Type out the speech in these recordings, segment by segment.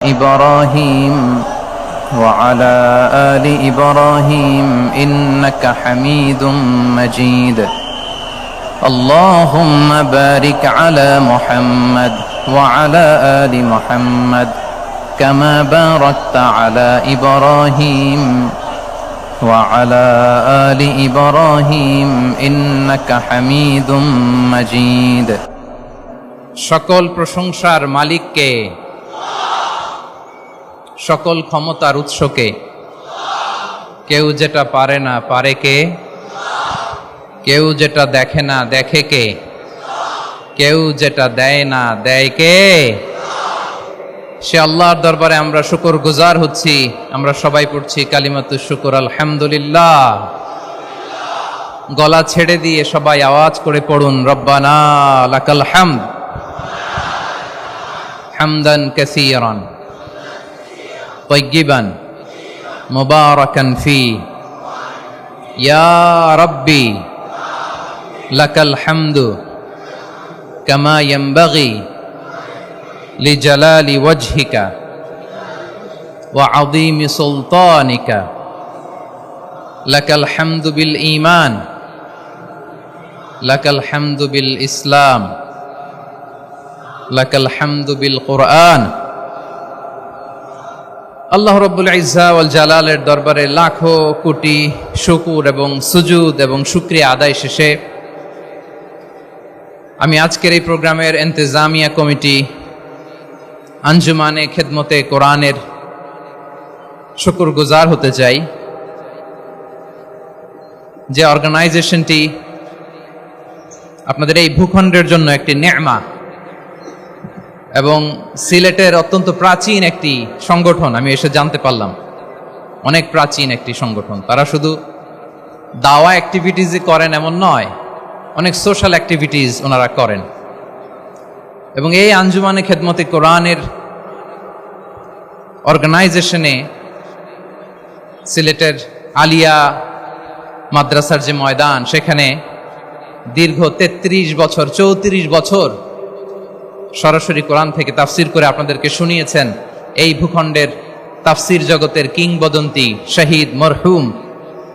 إبراهيم وعلى آل إبراهيم إنك حميد مجيد اللهم بارك على محمد وعلى آل محمد كما باركت على إبراهيم وعلى آل إبراهيم إنك حميد مجيد সকল প্রশংসার মালিককে, সকল ক্ষমতার উৎসকে। কেউ যেটা পারে না পারে কে, কেউ যেটা দেখে না দেখে কে, কেউ যেটা দেয় না দেয় কে। সে আল্লাহর দরবারে আমরা শুকরগুজার হচ্ছি। আমরা সবাই পড়ছি কালিমাতুশ শুকর আলহামদুলিল্লাহ। গলা ছেড়ে দিয়ে সবাই আওয়াজ করে পড়ুন, রব্বানা লাকাল হামদ হামদান কাসীরান طيبا مباركا فيه يا ربي لك الحمد كما ينبغي لجلال وجهك وعظيم سلطانك لك الحمد بالإيمان لك الحمد بالإسلام لك الحمد بالقرآن। আল্লাহ রব্বুল ইজ্জা ওয়াল জালালের দরবারে লাখো কোটি শুকুর এবং সুজুদ এবং শুকরিয়া আদায় শেষে আমি আজকের এই প্রোগ্রামের ইন্তেজামিয়া কমিটি আঞ্জুমানে খেদমতে কোরআনের শুকরগুজার হতে চাই, যে অর্গানাইজেশনটি আপনাদের এই ভূখণ্ডের জন্য একটি নেমা এবং সিলেটের অত্যন্ত প্রাচীন একটি সংগঠন। আমি এসে জানতে পারলাম অনেক প্রাচীন একটি সংগঠন। তারা শুধু দাওয়া অ্যাক্টিভিটিসই করেন এমন নয়, অনেক সোশ্যাল অ্যাক্টিভিটিস ওনারা করেন। এবং এই আঞ্জুমানে খেদমতে কোরআনের অর্গানাইজেশনে সিলেটের আলিয়া মাদ্রাসার যে ময়দান, সেখানে দীর্ঘ 33 বছর 34 বছর সরাসরি কোরআন থেকে তাফসির করে আপনাদেরকে শুনিয়েছেন এই ভূখণ্ডের তাফসির জগতের কিংবদন্তি শহীদ মরহুম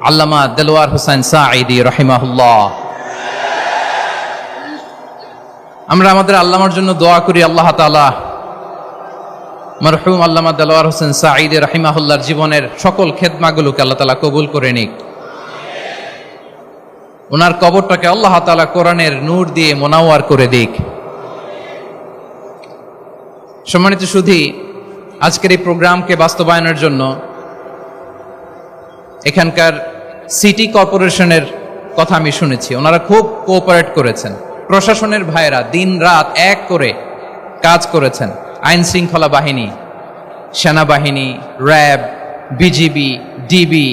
আল্লামা দেলোয়ার হোসেন সাঈদী রাহিমাহুল্লাহ। আমরা আমাদের আল্লামার জন্য দোয়া করি, আল্লাহ তাআলা মরহুম আল্লামা দেলোয়ার হোসেন সাঈদী রাহিমাহুল্লাহর জীবনের সকল খেদমাগুলোকে আল্লাহ তাআলা কবুল করে নিক। ওনার কবরটাকে আল্লাহ তাআলা কোরআনের নূর দিয়ে মোনাওয়ার করে দিক। সম্মানিত সুধী, আজকের এই প্রোগ্রামকে বাস্তবায়নের জন্য এখানকার সিটি কর্পোরেশনের কথা আমি শুনেছি, ওনারা খুব কোঅপারেট করেছেন। প্রশাসনের ভাইয়েরা দিন রাত এক করে কাজ করেছেন। আইন শৃঙ্খলা বাহিনী, সেনাবাহিনী, র্যাব, বিজিবি, ডিবি,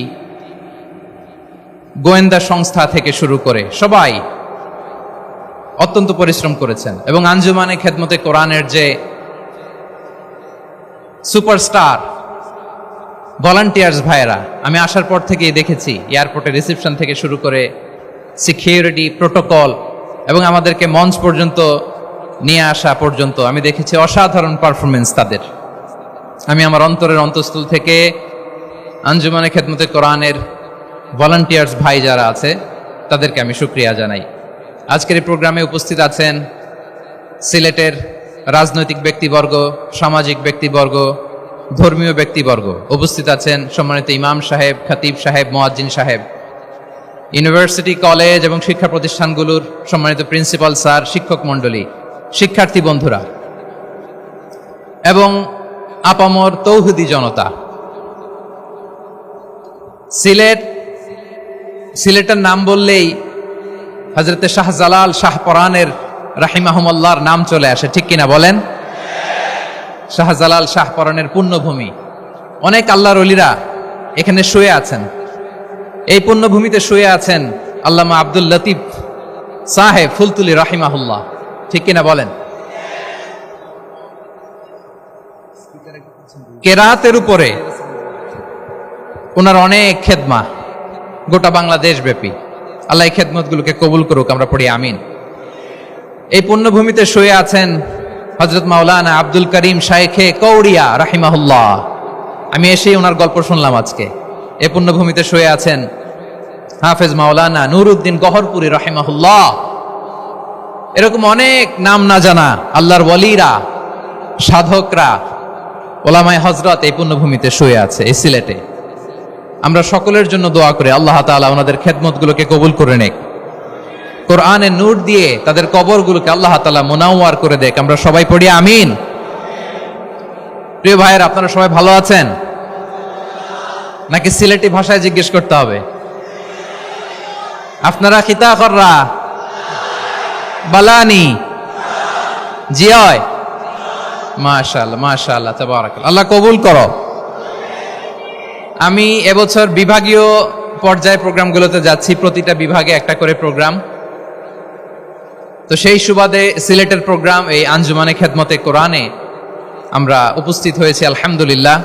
গোয়েন্দা সংস্থা থেকে শুরু করে সবাই অত্যন্ত পরিশ্রম করেছেন। এবং আঞ্জুমানে খেদমতে কোরআনের যে সুপারস্টার ভলান্টিয়ার্স ভাইয়েরা, আমি আসার পর থেকেই দেখেছি এয়ারপোর্টে রিসেপশন থেকে শুরু করে সিকিউরিটি প্রোটোকল এবং আমাদেরকে মঞ্চ পর্যন্ত নিয়ে আসা পর্যন্ত আমি দেখেছি অসাধারণ পারফরমেন্স তাদের। আমি আমার অন্তরের অন্তঃস্থল থেকে আঞ্জুমানে খেদমতে কোরআনের ভলান্টিয়ার্স ভাই যারা আছে তাদেরকে আমি শুকরিয়া জানাই। আজকের এই প্রোগ্রামে উপস্থিত আছেন সিলেটের রাজনৈতিক ব্যক্তিবর্গ, সামাজিক ব্যক্তিবর্গ, ধর্মীয় ব্যক্তিবর্গ। উপস্থিত আছেন সম্মানিত ইমাম সাহেব, খতিব সাহেব, মুয়াজ্জিন সাহেব, ইউনিভার্সিটি, কলেজ এবং শিক্ষা প্রতিষ্ঠানগুলোর সম্মানিত প্রিন্সিপাল স্যার, শিক্ষক মণ্ডলী, শিক্ষার্থী বন্ধুরা এবং আপামর তৌহিদি জনতা। সিলেটের নাম বললেই হযরতে শাহজালাল শাহপরানের রাহিমাহুমুল্লাহর নাম চলে আসে, ঠিক কিনা বলেন? শাহজালাল শাহপরানের পুণ্যভূমি। অনেক আল্লাহর ওলিরা এখানে শুয়ে আছেন। এই পুণ্যভূমিতে শুয়ে আছেন আল্লামা আব্দুল লতিফ সাহেব ফুলতুলি রাহিমাহুল্লাহ, ঠিক কিনা বলেন? কেরাতের উপরে ওনার অনেক খেদমা গোটা বাংলাদেশ ব্যাপী। আল্লাহ এই খেদমতগুলোকে কবুল করুক, আমরা পড়ি আমিন। এই পুণ্যভূমিতে শুয়ে আছেন হযরত মাওলানা আব্দুল করিম শাইখে কৌড়িয়া রাহিমাহুল্লাহ। আমি এসেই ওনার গল্প শুনলাম আজকে। এ পুণ্যভূমিতে শুয়ে আছেন হাফেজ মাওলানা নুরউদ্দিন গহরপুরি রাহিমাহুল্লাহ। এরকম অনেক নাম না জানা আল্লাহর ওয়ালিরা, সাধকরা, ওলামায়ে হযরত এই পুণ্যভূমিতে শুয়ে আছে এই সিলেটে। আমরা সকলের জন্য দোয়া করি আল্লাহ তাআলা ওনাদের খেদমতগুলোকে কবুল করে নেক, কোরআনের নূর দিয়ে তাদের কবরগুলোকে আল্লাহ তাআলা মুনাওয়ার করে দেখ। আমরা সবাই পড়ি আমিন। প্রিয় ভাইয়েরা, আপনারা সবাই ভালো আছেন নাকি সিলেটি ভাষায় জিজ্ঞেস করতে হবে? আপনারা খিতা কররা বালানি জিয়? মাশাআল্লাহ মাশাআল্লাহ তাবারাকাল্লাহ, আল্লাহ কবুল করো। আমি এবছর বিভাগীয় পর্যায়ে প্রোগ্রামগুলোতে যাচ্ছি, প্রতিটা বিভাগে একটা করে প্রোগ্রাম। তো সেই সুবাদে সিলেটের প্রোগ্রাম এই আঞ্জুমানে খেদমতে কোরআনে আমরা উপস্থিত হয়েছি আলহামদুলিল্লাহ।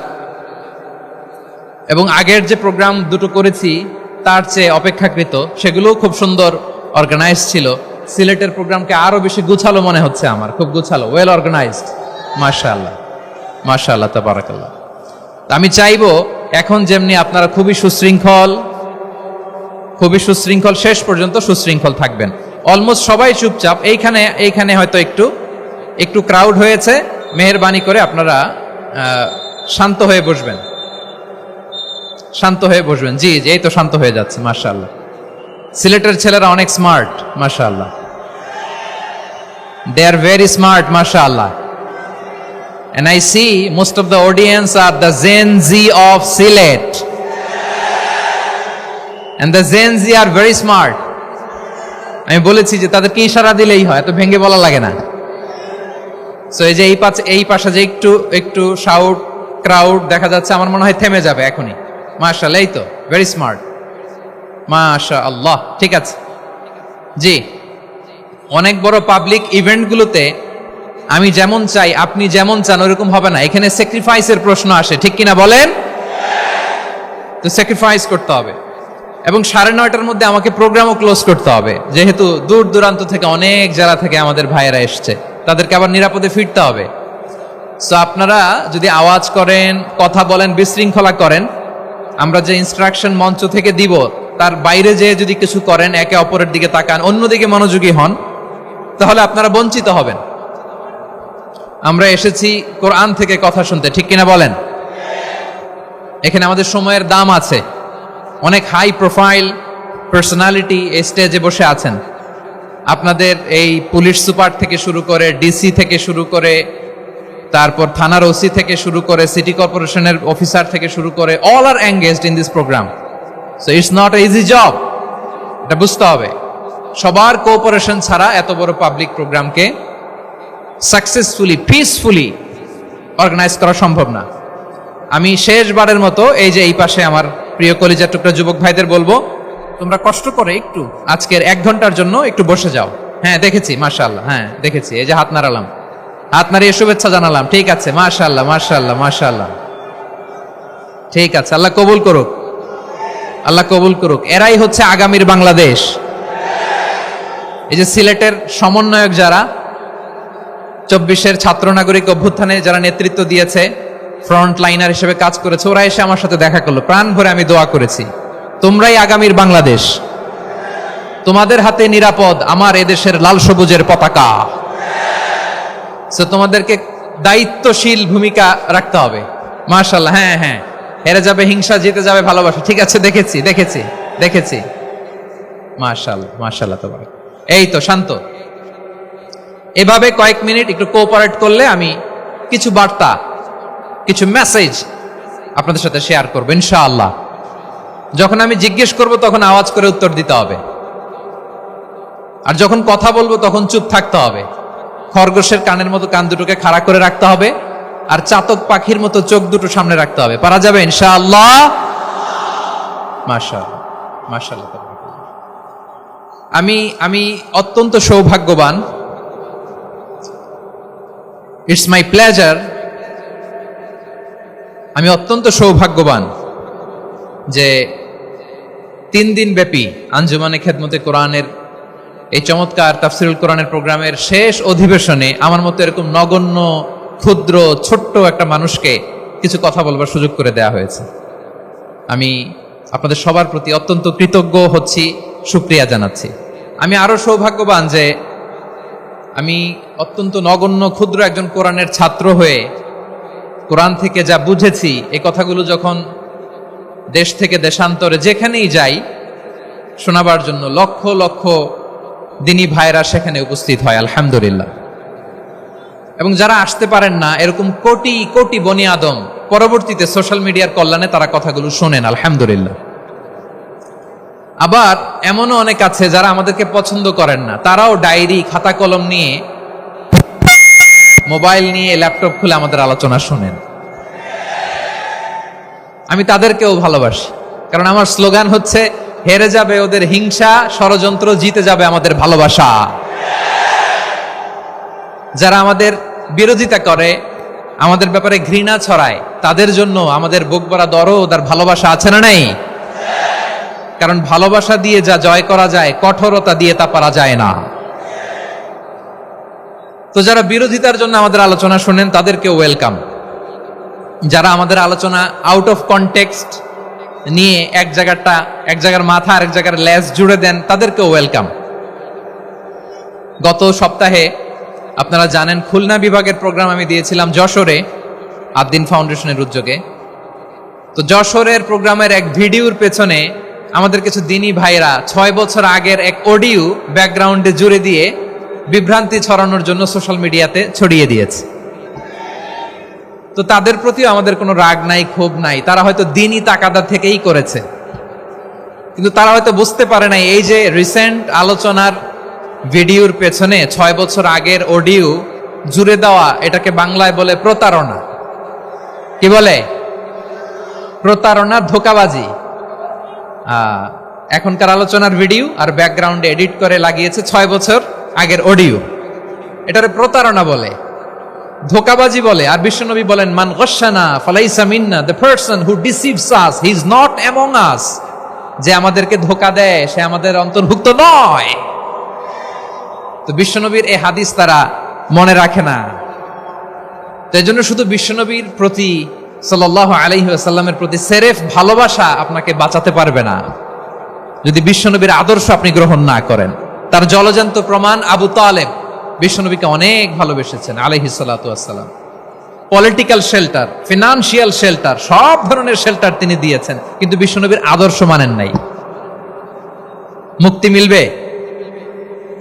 এবং আগের যে প্রোগ্রাম দুটো করেছি তার চেয়ে অপেক্ষাকৃত সেগুলোও খুব সুন্দর অর্গানাইজ ছিল। সিলেটের প্রোগ্রামকে আরো বেশি গুছালো মনে হচ্ছে আমার, খুব গুছালো, ওয়েল অর্গানাইজড। মাশাআল্লাহ মাশাআল্লাহ তাবারাকাল্লাহ। আমি চাইবো এখন যেমনি আপনারা খুবই সুশৃঙ্খল শেষ পর্যন্ত সুশৃঙ্খল থাকবেন। অলমোস্ট সবাই চুপচাপ, এইখানে হয়তো একটু ক্রাউড হয়েছে, মেহেরবানি করে আপনারা শান্ত হয়ে বসবেন, শান্ত হয়ে বসবেন। জি জি, এই তো শান্ত হয়ে যাচ্ছে। মাশাআল্লাহ, সিলেটের ছেলেরা অনেক স্মার্ট মাশাআল্লাহ, দে আর ভেরি স্মার্ট মাশাআল্লাহ। And I see most of the audience are the Gen Z of Sylhet. And the Gen Z are very smart. আমি বলেছি যে তাদেরকে ইশারা দিলেই হয়, এত ভেঙে বলা লাগে না। সো এই যে এই পাশে যে একটু শাউট ক্রাউড দেখা যাচ্ছে, আমার মনে হয় থেমে যাবে এখনই। মাশাআল্লাহ, এই তো ভেরি স্মার্ট মাশাআল্লাহ। ঠিক আছে জি, অনেক বড় পাবলিক ইভেন্টগুলোতে আমি যেমন চাই আপনি যেমন চান ওরকম হবে না, এখানে স্যাক্রিফাইসের প্রশ্ন আসে, ঠিক কিনা বলেন? তো স্যাক্রিফাইস করতে হবে। এবং 9:30টার মধ্যে আমাকে প্রোগ্রামও ক্লোজ করতে হবে, যেহেতু দূর দূরান্ত থেকে অনেক জেলা থেকে আমাদের ভাইয়েরা এসছে, তাদেরকে আবার নিরাপদে ফিরতে হবে। সো আপনারা যদি আওয়াজ করেন, কথা বলেন, বিশৃঙ্খলা করেন, আমরা যে ইনস্ট্রাকশন মঞ্চ থেকে দিব তার বাইরে যেয়ে যদি কিছু করেন, একে অপরের দিকে তাকান, অন্যদিকে মনোযোগী হন, তাহলে আপনারা বঞ্চিত হবেন। আমরা এসেছি কোরআন থেকে কথা শুনতে, ঠিক কিনা বলেন? এখানে আমাদের সময়ের দাম আছে। অনেক হাই প্রোফাইল পার্সোনালিটি এই স্টেজে বসে আছেন। আপনাদের এই পুলিশ সুপার থেকে শুরু করে, ডিসি থেকে শুরু করে, তারপর থানার ওসি থেকে শুরু করে, সিটি কর্পোরেশনের অফিসার থেকে শুরু করে, all are engaged in this programme. So it's not a easy job, এটা বুঝতে হবে। সবার কোঅপারেশন ছাড়া এত বড় পাবলিক প্রোগ্রামকে সাকসেসফুলি, পিসফুলি অর্গানাইজ করা সম্ভব না। আমি শেষবারের মতো এই যে এই পাশে আমার প্রিয় কলিজার টুকরা যুবক ভাইদের বলবো, তোমরা কষ্ট করে একটু আজকের 1 ঘন্টার জন্য একটু বসে যাও। হ্যাঁ দেখেছি, মাশাআল্লাহ, হ্যাঁ দেখেছি, এই যে হাত নাড়ালাম, হাত নাড়িয়ে শুভেচ্ছা জানালাম। ঠিক আছে, মাশাআল্লাহ মাশাআল্লাহ মাশাআল্লাহ, ঠিক আছে। আল্লাহ কবুল করুক, আল্লাহ কবুল করুক। এরাই হচ্ছে আগামীর বাংলাদেশ। এই যে সিলেটের সমন্বয়ক যারা 24-এর ছাত্র নাগরিক অভ্যুত্থানে যারা নেতৃত্ব দিয়েছে, ফ্রন্ট লাইনার হিসেবে কাজ করেছে, ওরা এসে আমার সাথে দেখা করলো, প্রাণ ভরে আমি দোয়া করেছি, তোমরাই আগামীর বাংলাদেশ, তোমাদের হাতে নিরাপদ আমার এদেশের লাল সবুজের পতাকা। সো তোমাদেরকে দায়িত্বশীল ভূমিকা রাখতে হবে। মাশাআল্লাহ, হ্যাঁ হ্যাঁ, হেরে যাবে হিংসা, জিতে যাবে ভালোবাসা। ঠিক আছে, দেখেছি। মাশাআল্লাহ মাশাআল্লাহ, তোমার এই তো শান্ত। এভাবে কয়েক মিনিট একটু কোঅপারেট করলে আমি কিছু বার্তা, কিছু মেসেজ আপনাদের সাথে শেয়ার করবো ইনশাআল্লাহ। যখন আমি জিজ্ঞেস করব তখন আওয়াজ করে উত্তর দিতে হবে, আর যখন কথা বলবো তখন চুপ থাকতে হবে। খরগোশের কানের মতো কান দুটোকে খাড়া করে রাখতে হবে, আর চাতক পাখির মতো চোখ দুটো সামনে রাখতে হবে। পারা যাবে ইনশাআল্লাহ? মাশাআল্লাহ মাশাআল্লাহ। আমি অত্যন্ত সৌভাগ্যবান, ইটস মাই প্লেজার, আমি অত্যন্ত সৌভাগ্যবান যে 3 দিন ব্যাপী আঞ্জুমানে খেদমতে কোরআনের এই চমৎকার তাফসিরুল কোরআনের প্রোগ্রামের শেষ অধিবেশনে আমার মতো এরকম নগণ্য, ক্ষুদ্র, ছোট্ট একটা মানুষকে কিছু কথা বলবার সুযোগ করে দেয়া হয়েছে। আমি আপনাদের সবার প্রতি অত্যন্ত কৃতজ্ঞ হচ্ছি, শুকরিয়া জানাচ্ছি। আমি আরো সৌভাগ্যবান যে আমি অত্যন্ত নগণ্য, ক্ষুদ্র একজন কোরআনের ছাত্র হয়ে কোরআন থেকে যা বুঝেছি, এই কথাগুলো যখন দেশ থেকে দেশান্তরে যেখানেই যাই শোনাবার জন্য লক্ষ লক্ষ দিনী ভাইরা সেখানে উপস্থিত হয়, আলহামদুলিল্লাহ। এবং যারা আসতে পারেন না, এরকম কোটি কোটি বনি আদম পরবর্তীতে সোশ্যাল মিডিয়ার কল্যাণে তারা কথাগুলো শোনেন, আলহামদুলিল্লাহ। আবার এমনও অনেক আছে যারা আমাদেরকে পছন্দ করেন না, তারাও ডায়েরি, খাতা কলম নিয়ে, মোবাইল নিয়ে, ল্যাপটপ খুলে আমাদের আলোচনা শোনেন। আমি তাদেরকেও ভালোবাসি, কারণ আমার স্লোগান হচ্ছে, হেরে যাবে ওদের হিংসা, ষড়যন্ত্র, জিতে যাবে আমাদের ভালোবাসা। যারা আমাদের বিরোধিতা করে, আমাদের ব্যাপারে ঘৃণা ছড়ায়, তাদের জন্য আমাদের বুক ভরা দরদ আর ভালোবাসা আছে না নাই? কারণ ভালোবাসা দিয়ে যা জয় করা যায়, কঠোরতা দিয়ে তা পারা যায় না। তো যারা বিরোধিতার জন্য আমাদের আলোচনা শুনেন, তাদেরকে ওয়েলকাম। যারা আমাদের আলোচনা আউট অফ কনটেক্সট নিয়ে এক জায়গার মাথা আর এক জায়গার লেজ জুড়ে দেন, তাদেরকে ওয়েলকাম। গত সপ্তাহে আপনারা জানেন, খুলনা বিভাগের প্রোগ্রাম আমি দিয়েছিলাম যশোরে, আদ্দিন ফাউন্ডেশনের উদ্যোগে। তো যশোরের প্রোগ্রামের এক ভিডিওর পেছনে আমাদের কিছু দিনী ভাইরা 6 বছর আগের এক অডিও ব্যাকগ্রাউন্ডে জুড়ে দিয়ে বিভ্রান্তি ছড়ানোর জন্য সোশ্যাল মিডিয়াতে ছড়িয়ে দিয়েছে। তো তাদের প্রতিও আমাদের কোনো রাগ নাই, ক্ষোভ নাই। তারা হয়তো দিনই তাকাদা থেকেই করেছে, কিন্তু তারা হয়তো বুঝতে পারে নাই এই যে রিসেন্ট আলোচনার ভিডিওর পেছনে 6 বছর আগের অডিও জুড়ে দেওয়া, এটাকে বাংলায় বলে প্রতারণা। কি বলে? প্রতারণা, ধোঁকাবাজি। এখনকার আলোচনার ভিডিও আর ব্যাকগ্রাউন্ডে এডিট করে লাগিয়েছে 6 বছর আগের অডিও। এটারে প্রতারণা বলে, ধোঁকাবাজি বলে। আর বিশ্বনবী বলেন, মান গশানা ফালাইসা মিন্না, the person who deceives us, he is not among us. যে আমাদেরকে ধোঁকা দেয়, সে আমাদের অন্তর্ভুক্ত নয়। তো বিশ্বনবীর এই হাদিস তারা মনে রাখে না। তো এই জন্য শুধু বিশ্বনবীর প্রতি সাল্লাল্লাহু আলাইহি ওয়াসাল্লামের প্রতি সেরেফ ভালোবাসা আপনাকে বাঁচাতে পারবে না যদি বিশ্বনবীর আদর্শ আপনি গ্রহণ না করেন। তার জলজান্ত প্রমাণ, আবু তালেব বিশ্বনবীকে অনেক ভালোবেসেছেন আলাইহিস সালাতু ওয়াসসালাম। পলিটিক্যাল শেল্টার, ফিনান্সিয়াল শেল্টার, সব ধরনের শেল্টার তিনি দিয়েছেন, কিন্তু বিশ্বনবীর আদর্শ মানেন নাই। মুক্তি মিলবে?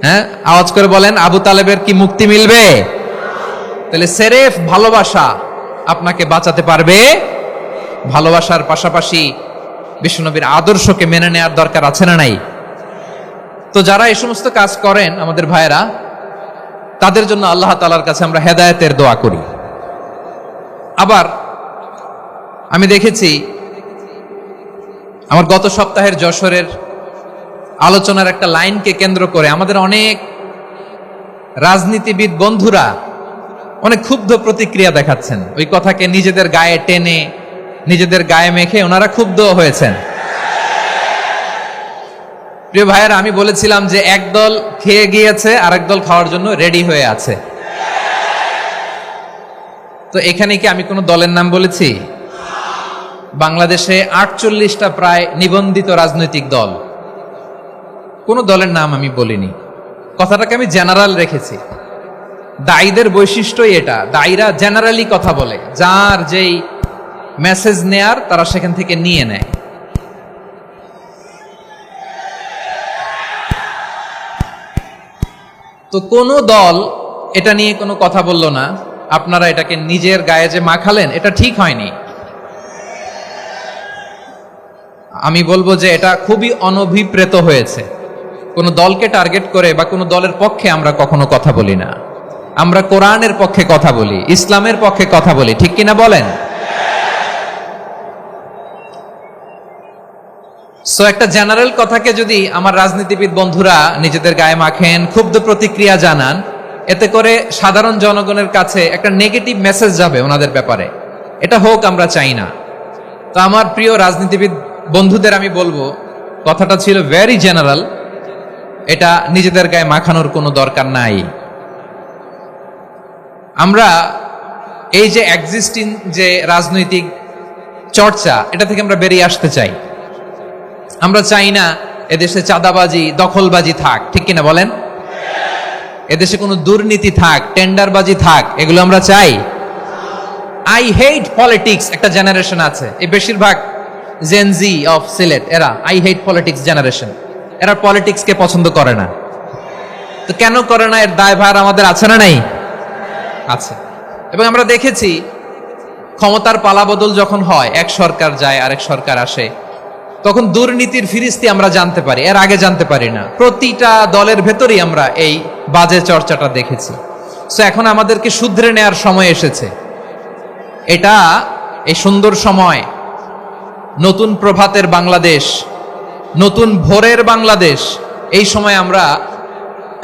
হ্যাঁ, আওয়াজ করে বলেন, আবু তালেবের কি মুক্তি মিলবে? তাহলে সেরেফ ভালোবাসা আপনাকে বাঁচাতে পারবে। ভালোবাসার পাশাপাশি বিশ্বনবীর আদর্শকে মেনে নেওয়ার দরকার আছে না নাই? তো যারা এই সমস্ত কাজ করেন আমাদের ভাইয়েরা, তাদের জন্য আল্লাহ তাআলার কাছে আমরা হেদায়েতের দোয়া করি। আবার আমি দেখেছি আমার গত সপ্তাহের যশোরের আলোচনার একটা লাইনকে কেন্দ্র করে আমাদের অনেক রাজনীতিবিদ বন্ধুরা অনেক ক্ষুব্ধ প্রতিক্রিয়া দেখাচ্ছেন। ওই কথাকে নিজেদের গায়ে টেনে, নিজেদের গায়ে মেখে ওনারা ক্ষুব্ধ হয়েছেন। প্রিয় ভাইয়েরা, আমি বলেছিলাম যে একদল খেয়ে গিয়েছে, আরেক দল খাওয়ার জন্য রেডি হয়ে আছে। তো এখানে কি আমি কোনো দলের নাম বলেছি? বাংলাদেশে 48টা প্রায় নিবন্ধিত রাজনৈতিক দল, কোন দলের নাম আমি বলিনি। কথাটাকে আমি জেনারেল রেখেছি। দায়ীদের বৈশিষ্ট্যই এটা, দায়ীরা জেনারেলি কথা বলে, যার যেই মেসেজ নেয়ার তারা সেখান থেকে নিয়ে নেয়। তো কোন দল এটা নিয়ে কোনো কথা বলল না। আপনারা এটাকে নিজের গায়ে যে মাখালেন, এটা ঠিক হয়নি। আমি বলবো যে এটা খুবই অনভিপ্রেত হয়েছে। কোন দলকে টার্গেট করে বা কোন দলের পক্ষে আমরা কখনো কথা বলি না। আমরা কোরআনের পক্ষে কথা বলি, ইসলামের পক্ষে কথা বলি, ঠিক কিনা বলেন? সো একটা জেনারেল কথাকে যদি আমার রাজনীতিবিদ বন্ধুরা নিজেদের গায়ে মাখেন, ক্ষুব্ধ প্রতিক্রিয়া জানান, এতে করে সাধারণ জনগণের কাছে একটা নেগেটিভ মেসেজ যাবে ওনাদের ব্যাপারে। এটা হোক, আমরা চাই না। তো আমার প্রিয় রাজনীতিবিদ বন্ধুদের আমি বলবো, কথাটা ছিল ভেরি জেনারেল। এটা নিজেদের গায়ে মাখানোর কোনো দরকার নাই। আমরা এই যে এক্সিস্টিং যে রাজনৈতিক চর্চা, এটা থেকে আমরা বেরিয়ে আসতে চাই। আমরা চাই না এদেশে চাঁদাবাজি, দখলবাজি থাক, ঠিক কিনা বলেন? এদেশে কোনো দুর্নীতি থাক, টেন্ডারবাজি থাক, এগুলো আমরা চাই? আই হেট পলিটিক্স একটা জেনারেশন আছে, এই বেশিরভাগ জেনজি অফ সিলেট, এরা আই হেট পলিটিক্স জেনারেশন। এরা পলিটিক্সকে পছন্দ করে না। তো কেন করে না, এর দায়ভার আমাদের আছে না নাই? আছে। এবং আমরা দেখেছি ক্ষমতার পালাবদল যখন হয়, এক সরকার যায় আরেক সরকার আসে, তখন দুর্নীতির ফিরিস্তি আমরা জানতে পারি, এর আগে জানতে পারি না। প্রতিটা দলের ভেতরেই আমরা এই বাজে চর্চাটা দেখেছি। সো এখন আমাদেরকে শুধরে নেয়ার সময় এসেছে। এটা এই সুন্দর সময়, নতুন প্রভাতের বাংলাদেশ, নতুন ভোরের বাংলাদেশ, এই সময় আমরা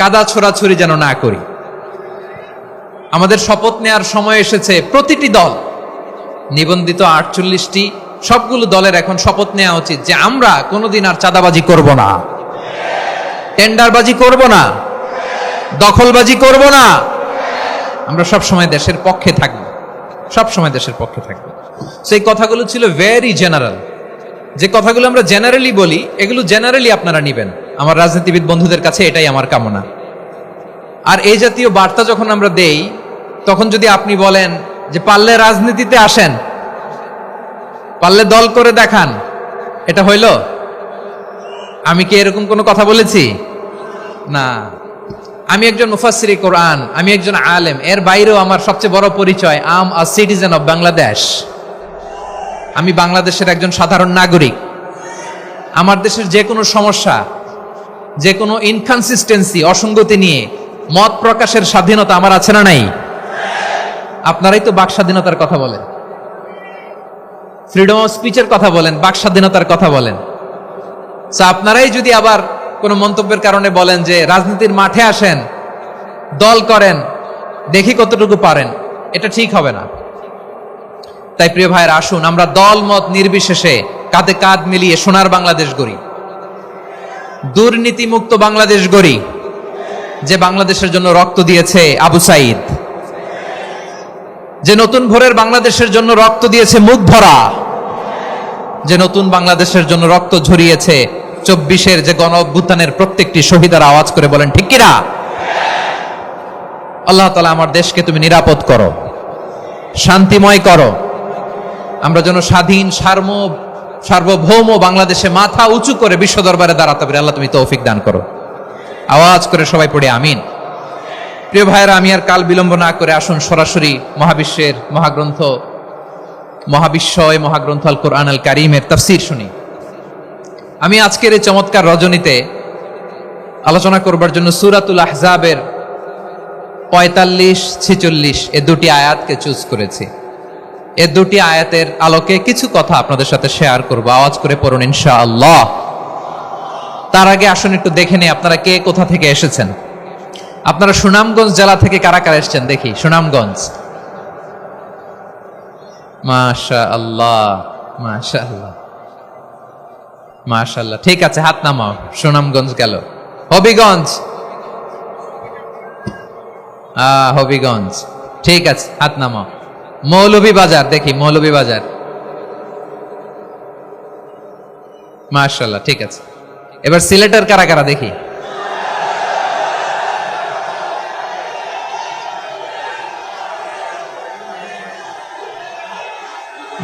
কাদা ছোড়াছুরি যেন না করি। আমাদের শপথ নেয়ার সময় এসেছে। প্রতিটি দল, নিবন্ধিত 48টি, সবগুলো দলের এখন শপথ নেওয়া উচিত যে আমরা কোনোদিন আর চাঁদাবাজি করব না, টেন্ডারবাজি করব না, দখলবাজি করব না। আমরা সব সময় দেশের পক্ষে থাকব, সব সময় দেশের পক্ষে থাকব। সেই কথাগুলো ছিল ভেরি জেনারেল। যে কথাগুলো আমরা জেনারেলি বলি, এগুলো জেনারেলি আপনারা নিবেন। আমার রাজনীতিবিদ বন্ধুদের কাছে এটাই আমার কামনা। আর এই জাতীয় বার্তা যখন আমরা দেই, তখন যদি আপনি বলেন যে পারলে রাজনীতিতে আসেন, পারলে দল করে দেখান, এটা হইল? আমি কি এরকম কোনো কথা বলেছি? না। আমি একজন মুফাসসিরে কোরআন, আমি একজন আলেম, এর বাইরেও আমার সবচেয়ে বড় পরিচয় আম আ সিটিজেন অফ বাংলাদেশ। আমি বাংলাদেশের একজন সাধারণ নাগরিক। আমার দেশের যে কোনো সমস্যা, যে কোনো ইনকনসিস্টেন্সি, অসঙ্গতি নিয়ে মত প্রকাশের স্বাধীনতা আমার আছে না নাই? আপনারাই তো বাক স্বাধীনতার কথা বলেন, ফ্রিডম অফ স্পিচের কথা বলেন, বাক স্বাধীনতার কথা বলেন। আপনারাই যদি আবার কোনো মন্তব্যের কারণে বলেন যে রাজনীতির মাঠে আসেন, দল করেন, দেখি কতটুকু পারেন, এটা ঠিক হবে না। তাই প্রিয় ভাইয়ের, আসুন আমরা দল মত নির্বিশেষে কাঁধে কাঁধ মিলিয়ে সোনার বাংলাদেশ গড়ি, দুর্নীতিমুক্ত বাংলাদেশ গড়ি, যে বাংলাদেশের জন্য রক্ত দিয়েছে আবু সাইদ, যে নতুন ভোরের বাংলাদেশের জন্য রক্ত দিয়েছে মুখ ভরা, যে নতুন বাংলাদেশের জন্য রক্ত ঝরিয়েছে 24-এর যে গণ অভ্যুত্থানের প্রত্যেকটি শহীদের আওয়াজ করে বলেন ঠিক কিনা? আল্লাহ তাআলা আমার দেশকে তুমি নিরাপদ করো, শান্তিময় করো। আমরা যেন স্বাধীন সার্বভৌম বাংলাদেশে মাথা উঁচু করে বিশ্ব দরবারে দাঁড়াতে পারি। আল্লাহ তুমি তৌফিক দান করো। আওয়াজ করে সবাই পড়ে আমিন। প্রিয় ভাইয়েরা, আমি আর কাল বিলম্ব না করে আসুন সরাসরি মহাবিশ্বের মহাগ্রন্থ, মহাগ্রন্থ আল কোরআন আল কারীমের তাফসীর শুনি। আমি আজকের এই চমৎকার রজনীতে আলোচনা করবার জন্য সূরাতুল আহজাবের 45-46 এ দুটি আয়াতকে চুজ করেছি। এ দুটি আয়াতের আলোকে কিছু কথা আপনাদের সাথে শেয়ার করব। আওয়াজ করে পড়ুন ইনশাআল্লাহ। তার আগে আসুন একটু দেখে নেই আপনারা কে কোথা থেকে এসেছেন। আপনারা সুনামগঞ্জ জেলা থেকে কারা কারা এসেছেন দেখি। সুনামগঞ্জ, মাশাআল্লাহ মাশাআল্লাহ মাশাআল্লাহ, ঠিক আছে, হাত নামাও। সুনামগঞ্জ গেল। হবিগঞ্জ, হবিগঞ্জ, ঠিক আছে, হাত নামাও। মৌলভীবাজার দেখি, মৌলভীবাজার, মাশাআল্লাহ, ঠিক আছে। এবার সিলেটের কারা কারা দেখি।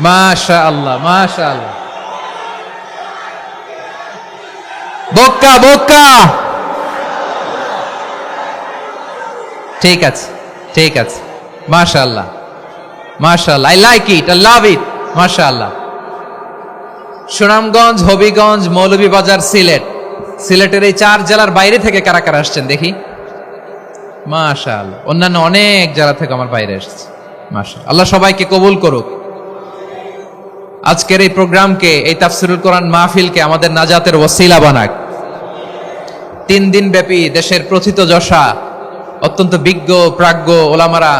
মাশাআল্লাহ মাশাআল্লাহ, বক্কা বক্কা, ঠিক আছে ঠিক আছে, মাশাআল্লাহ মাশাআল্লাহ, I like it, I love it, মাশাআল্লাহ। সুনামগঞ্জ, হবিগঞ্জ, মৌলভীবাজার, সিলেট। সিলেটের এই 4 জেলার বাইরে থেকে কারা কারা আসছেন দেখি। মাশাআল্লাহ, অন্যান্য অনেক জেলা থেকে আমার বাইরে এসেছে। মাশাআল্লাহ, আল্লাহ সবাইকে কবুল করুক। আজকের এই প্রোগ্রামকে, এই তাফসীরুল কোরআন মাহফিলকে আমাদের নাজাতের ওসিলা বানাক। 3 দিন ব্যাপী দেশের প্রথিতযশা অত্যন্ত বিজ্ঞ প্রাজ্ঞ ওলামারা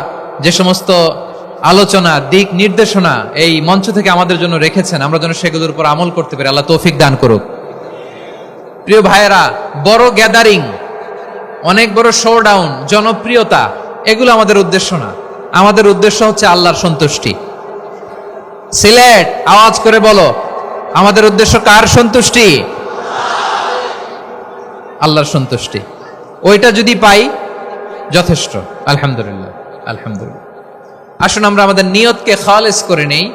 যে সমস্ত আলোচনা, দিক নির্দেশনা এই মঞ্চ থেকে আমাদের জন্য রেখেছেন, আমরা যেন সেগুলোর উপর আমল করতে পারি। আল্লাহ তৌফিক দান করুক। প্রিয় ভাইয়েরা, বড় গ্যাদারিং, অনেক বড় শোডাউন, জনপ্রিয়তা, এগুলো আমাদের উদ্দেশ্য না। আমাদের উদ্দেশ্য হচ্ছে আল্লাহর সন্তুষ্টি। সিলেট, আওয়াজ করে বলো, আমাদের উদ্দেশ্য কার সন্তুষ্টি? আল্লাহর সন্তুষ্টি। ওইটা যদি পাই যথেষ্ট। আলহামদুলিল্লাহ, আলহামদুলিল্লাহ। আসুন আমরা আমাদের নিয়তকে খালেস করে নেই।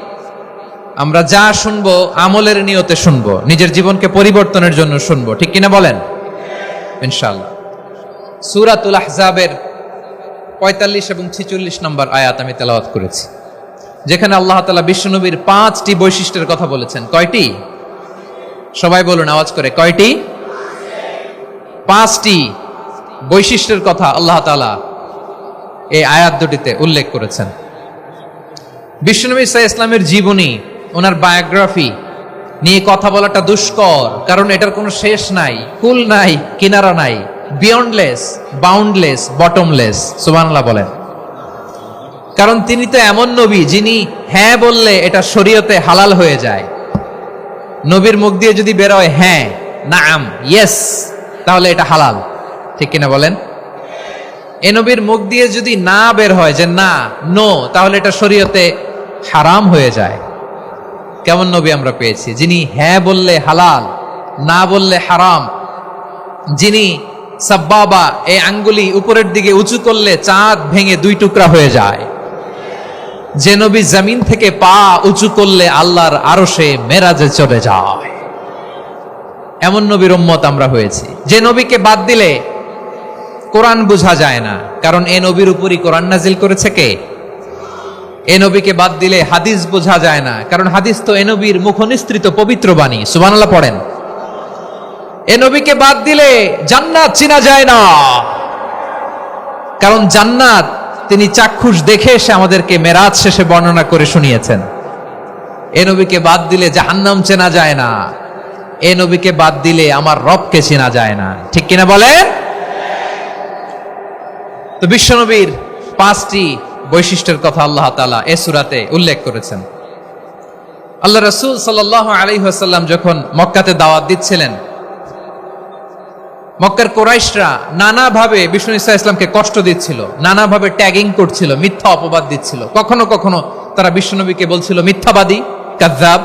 আমরা যা শুনবো আমলের নিয়তে শুনবো, নিজের জীবনকে পরিবর্তনের জন্য শুনবো, ঠিক কিনা বলেন? ইনশাআল্লাহ। সূরাতুল আহজাবের 45 এবং 46 নম্বর আয়াত আমি তেলাওয়াত করেছি, যেখানে আল্লাহ তাআলা বিশ্বনবীর 5টি বৈশিষ্ট্যের কথা বলেছেন। কয়টি? সবাই বলুন আওয়াজ করে, কয়টি? 5টি বৈশিষ্ট্যের কথা আল্লাহ তাআলা এই আয়াত দুটিতে উল্লেখ করেছেন। বিশ্বনবী সাল্লাল্লাহু আলাইহি ইসলামের জীবনী, ওনার বায়োগ্রাফি নিয়ে কথা বলাটা দুষ্কর, কারণ এটার কোনো শেষ নাই, কুল নাই, কিনারা নাই, বিয়ন্ডলেস, বাউন্ডলেস, বটমলেস। সুবহানাল্লাহ বলেন। কারণ তিনি তো এমন নবী যিনি হ্যাঁ বললে এটা শরীয়তে হালাল হয়ে যায়। নবীর মুখ দিয়ে যদি বের হয় হ্যাঁ, নাম, ইয়েস, তাহলে এটা হালাল, ঠিক কিনা বলেন? এ নবীর মুখ দিয়ে যদি না বের হয় যে না, নো, তাহলে এটা শরীয়তে হারাম হয়ে যায়। কেমন নবী আমরা পেয়েছি, যিনি হ্যাঁ বললে হালাল, না বললে হারাম, যিনি সাব্বাবা, এই আঙ্গুলি উপরের দিকে উঁচু করলে চাঁদ ভেঙে 2 টুকরা হয়ে যায়, যে নবী জমিন থেকে পা উঁচু করলে আল্লাহর আরশে মেরাজে চলে যায়, এমন নবীর উম্মত আমরা হয়েছি। যে নবীকে বাদ দিলে কোরআন বোঝা যায় না, কারণ এ নবীর উপরই কোরআন নাজিল করেছে কে? এ নবীকে বাদ দিলে হাদিস বোঝা যায় না, কারণ হাদিস তো এ নবীর মুখনিসৃত পবিত্র বাণী। সুবহানাল্লাহ পড়েন। এ নবীকে বাদ দিলে জান্নাত চিনা যায় না, কারণ জান্নাত তিনি চাক্ষুষ দেখে এসে আমাদেরকে মেরাজ শেষে বর্ণনা করে শুনিয়েছেন। এ নবীকে বাদ দিলে জাহান্নাম চেনা যায় না, এ নবীকে বাদ দিলে আমার রবকে চেনা যায় না, ঠিক কিনা বলেন? তো বিশ্বনবীর 5টি বৈশিষ্ট্যের কথা আল্লাহ তাআলা এই সূরাতে উল্লেখ করেছেন। আল্লাহ রাসূল সাল্লাল্লাহু আলাইহি ওয়াসাল্লাম যখন মক্কাতে দাওয়াত দিচ্ছিলেন, মক্কার কুরাইশরা নানাভাবে বিষ্ণু ঈসা ইসলামকে কষ্ট দিচ্ছিল, নানাভাবে ট্যাগিং করছিল, মিথ্যা অপবাদ দিচ্ছিল। কখনো কখনো তারা বিশ্বনবীকে বলছিল মিথ্যাবাদী, কাযযাব।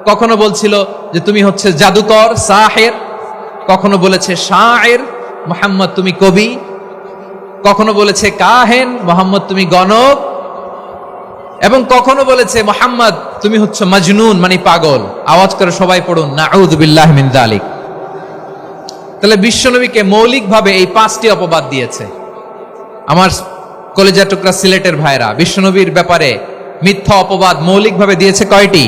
কখনো বলছিল যে তুমি হচ্ছে জাদুকর, সাহের। কখনো বলেছে শায়ের, মুহাম্মদ তুমি কবি। কখনো বলেছে কাহেন, মুহাম্মদ তুমি গণক। এবং কখনো বলেছে মুহাম্মদ তুমি হচ্ছে মাজনুন, মানে পাগল। আওয়াজ করে সবাই পড়ুন, নাউযু বিল্লাহি মিন যালিক। তাহলে বিশ্বনবীকে মৌলিকভাবে এই 5টি অপবাদ দিয়েছে। আমার কলেজা টুকরা সিলেটের ভাইরা, বিশ্বনবীর ব্যাপারে মিথ্যা অপবাদ মৌলিকভাবে দিয়েছে কয়টি?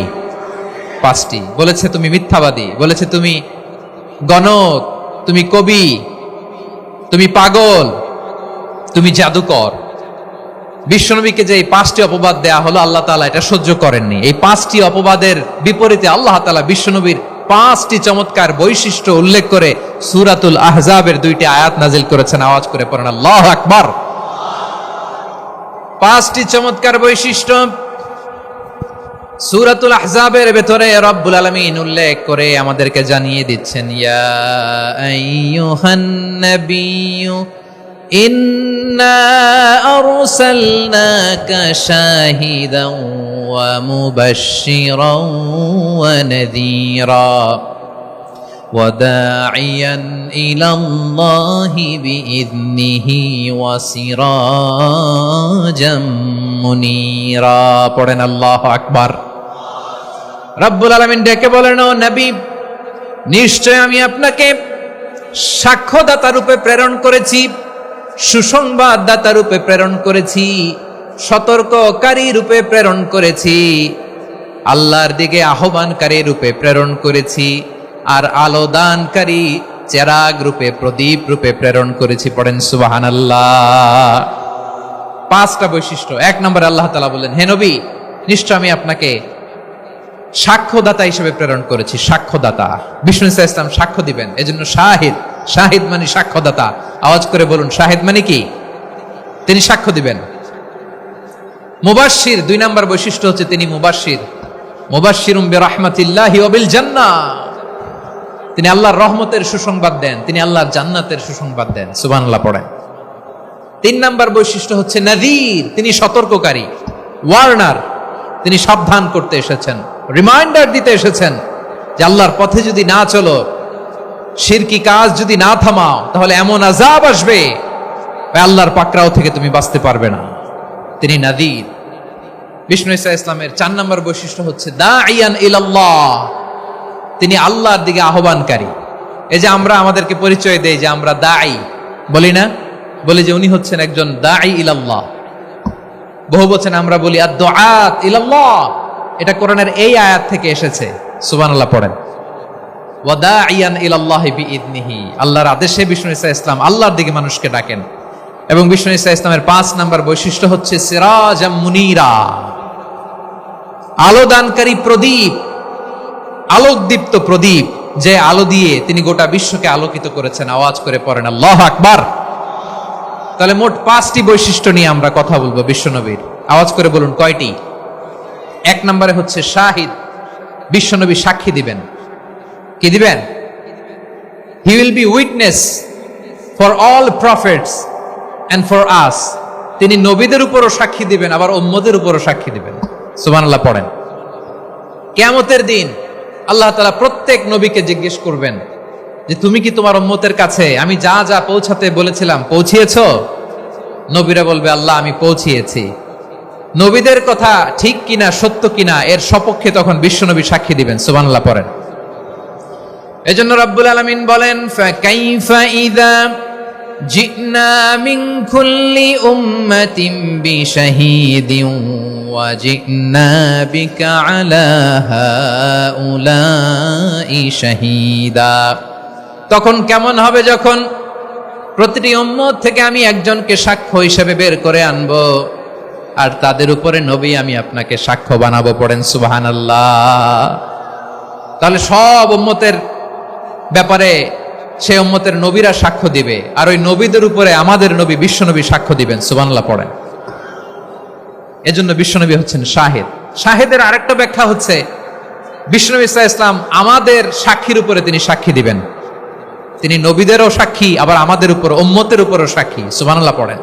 5টি। বলেছে তুমি মিথ্যাবাদী, বলেছে তুমি গণক, তুমি কবি, তুমি পাগল, তুমি জাদুকর। বিশ্বনবীকে যে এই 5টি অপবাদ দেয়া হলো, আল্লাহ তাআলা এটা সহ্য করেননি। এই 5টি অপবাদের বিপরীতে আল্লাহ তাআলা বিশ্বনবীর 5টি চমৎকার বৈশিষ্ট্য উল্লেখ করে সূরাতুল আহজাবের 2টি আয়াত নাজিল করেছেন। আওয়াজ করে পড়েন আল্লাহু আকবার। 5টি চমৎকার বৈশিষ্ট্য সূরাতুল আহজাবের ভেতরে রব্বুল আলামিন উল্লেখ করে আমাদেরকে জানিয়ে দিচ্ছেন, ইয়া আইয়ুহান নাবিয়্যু ইন্না আরসালনাকা শাহিদান ওয়া মুবাশশিরান ওয়া নাযীরা ওয়া দাঈয়ান ইলাল্লাহি বিইذনিহি ওয়া সিরাজাম মুনীরা। পড়েন আল্লাহু আকবার। রব্বুল আলামিন ডেকে বলেন, ও নবী, নিশ্চয় আমি আপনাকে সাক্ষ্যদাতা রূপে প্রেরণ করেছি, সুসংবাদদাতা রূপে প্রেরণ করেছি, সতর্ককারী রূপে প্রেরণ করেছি, আল্লাহর দিকে আহ্বানকারী রূপে প্রেরণ করেছি, আর আলো দানকারী চেরাগ রূপে, প্রদীপ রূপে প্রেরণ করেছি। পড়েন সুবহানাল্লাহ। 5টা বৈশিষ্ট্য। 1 নম্বরে আল্লাহ তাআলা বললেন, হে নবী, নিশ্চয় আমি আপনাকে সাক্ষ্যদাতা হিসেবে প্রেরণ করেছি। সাক্ষ্যদাতা, বিষ্ণু ঈসা ইসলাম সাক্ষ্য দিবেন, এজন্য শাহিদ। শাহিদ মানে সাক্ষ্যদাতা। আওয়াজ করে বলুন, শাহিদ মানে কি? তিনি সাক্ষ্য দিবেন। মুবাশশির, 2 নম্বর বৈশিষ্ট্য হচ্ছে তিনি মুবাশশির। মুবাশশিরুম বিরাহমাতিল্লাহি ওয়া বিল জান্নাহ। তিনি আল্লাহর রহমতের সুসংবাদ দেন, তিনি আল্লাহর জান্নাতের সুসংবাদ দেন। সুবহানাল্লাহ পড়েন। 3 নাম্বার বৈশিষ্ট্য হচ্ছে নাযীর, তিনি সতর্ককারী, ওয়ার্নার, তিনি সাবধান করতে এসেছেন, রিমাইন্ডার দিতে এসেছেন যে আল্লাহর পথে যদি না চলো, শিরকি কাজ যদি না থামাও, তাহলে এমন আযাব আসবে আল্লাহর পাকড়াও থেকে তুমি বাঁচতে পারবে না। তিনি নাযীর। বিষ্ণু ঈসা ইসলামের 4 নম্বর বৈশিষ্ট্য হচ্ছে দাঈয়ান ইলাল্লাহ, তিনি আল্লাহর দিকে আহ্বানকারী। এই যে আমরা আমাদেরকে পরিচয় দেই যে আমরা দাঈ, বলি না? বলি যে উনি হচ্ছেন একজন দাঈ ইলাল্লাহ। বহু বচনে আমরা বলি আদ-দুআত ইলাল্লাহ, এটা কোরআনের এই আয়াত থেকে এসেছে। সুবহানাল্লাহ পড়েন। ওয়া দাঈয়ান ইলাল্লাহি বিইذনিহি, আল্লাহর আদেশে বিষ্ণু ঈসা ইসলাম আল্লাহর দিকে মানুষকে ডাকেন। এবং বিষ্ণু ঈসা ইসলামের 5 নম্বর বৈশিষ্ট্য হচ্ছে সিরাজাম মুনীরা, আলোদানকারী প্রদীপ, আলোকদীপ্ত প্রদীপ, যে আলো দিয়ে তিনি গোটা বিশ্বকে আলোকিত করেছেন। আওয়াজ করে পড়েন আল্লাহু আকবার। তাহলে মোট 5টি বৈশিষ্ট্য নিয়ে আমরা কথা বলবো বিশ্বনবীর। আওয়াজ করে বলুন কয়টি? 1 নম্বরে হচ্ছে শাহিদ, বিশ্বনবী সাক্ষী দিবেন। কি দিবেন? He will be witness for all prophets and for us, তিনি নবীদের উপরও সাক্ষী দিবেন, আবার উম্মতের উপরও সাক্ষী দিবেন। সুবহানাল্লাহ পড়েন। কিয়ামতের দিন আল্লাহ তাআলা প্রত্যেক নবীকে জিজ্ঞেস করবেন যে তুমি কি তোমার উম্মতের কাছে আমি যা যা পৌঁছাতে বলেছিলাম পৌঁছিয়েছো? নবীরা বলবে আল্লাহ আমি পৌঁছিয়েছি। নবীদের কথা ঠিক কিনা, সত্য কিনা, এর সপক্ষে তখন বিশ্বনবী সাক্ষী দিবেন। সুবহানাল্লাহ পড়েন। এজন্য রাব্বুল আলামিন বলেন ফাকাইফা ইযা জিনা মিন কুল্লি উম্মাতিন বিশাহীদিন ওয়া জিনা বিকা আলা হাউলাই শাহীদা। তখন কেমন হবে যখন প্রতিটি উম্মত থেকে আমি একজনকে সাক্ষ্য হিসেবে বের করে আনবো, আর তাদের উপরে নবী আমি আপনাকে সাক্ষ্য বানাবো। পড়েন সুবহানাল্লাহ। তাহলে সব উম্মতের ব্যাপারে সে উম্মতের নবীরা সাক্ষ্য দিবে, আর ওই নবীদের উপরে আমাদের নবী বিশ্বনবী সাক্ষ্য দিবেন। সুবহানাল্লাহ পড়েন। এজন্য বিশ্বনবী হচ্ছেন শাহিদ। শাহিদের আরেকটা ব্যাখ্যা হচ্ছে বিশ্বনবী সাল্লাল্লাহু আলাইহি ওয়াসাল্লাম আমাদের সাক্ষীর উপরে তিনি সাক্ষী দিবেন। তিনি নবীদেরও সাক্ষী, আবার আমাদের উপর উম্মতের উপরও সাক্ষী। সুবহানাল্লাহ পড়েন।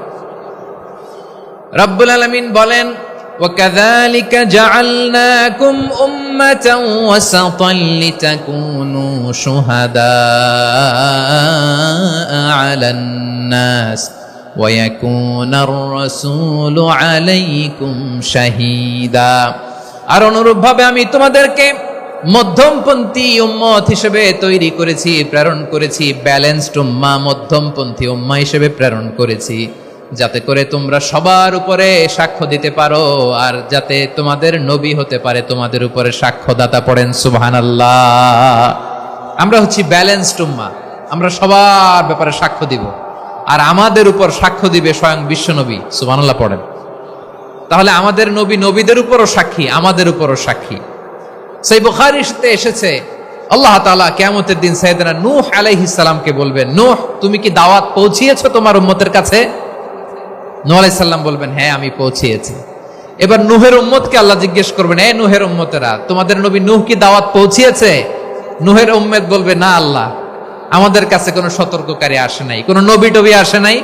রব্বুল আলামিন বলেন وَكَذَلِكَ جَعَلْنَاكُمْ أُمَّةً وَسَطًا لِتَكُونُوا شُهَدَاءَ عَلَى النَّاسِ وَيَكُونَ الرَّسُولُ عَلَيْكُمْ شَهِيدًا। আর অনুরূপভাবে আমি তোমাদেরকে মধ্যমপন্থী উম্মত হিসেবে তৈরি করেছি, প্রেরণ করেছি। ব্যালেন্সড উম্মাহ, মধ্যমপন্থী উম্মাহ হিসেবে প্রেরণ করেছি, যাতে করে তোমরা সবার উপরে সাক্ষ্য দিতে পারো, আর যাতে তোমাদের নবী হতে পারে তোমাদের উপরে সাক্ষ্যদাতা। পড়েন সুবহানাল্লাহ। আমরা হচ্ছি ব্যালেন্সড উম্মাহ, আমরা সবার ব্যাপারে সাক্ষ্য দিব, আর আমাদের উপর সাক্ষ্য দিবে স্বয়ং বিশ্বনবী। সুবহানাল্লাহ পড়েন। তাহলে আমাদের নবী নবীদের উপরও সাক্ষী, আমাদের উপরও সাক্ষী। সেই বুখারীতে এসেছে আল্লাহ তাআলা কিয়ামতের দিন সাইয়েদনা নূহ আলাইহিস সালামকে বলবেন, নূহ তুমি কি দাওয়াত পৌঁছিয়েছো তোমার উম্মতের কাছে? নূহ আলাইহিস সালাম বলবেন হ্যাঁ আমি পৌঁছিয়েছি। এবার নূহের উম্মতকে আল্লাহ জিজ্ঞেস করবেন, এ নূহের উম্মতেরা তোমাদের নবী নূহ কি দাওয়াত পৌঁছিয়েছে? নূহের উম্মত বলবে না আল্লাহ, আমাদের কাছে কোনো সতর্ককারী আসে নাই, কোনো নবী টবি আসে নাই,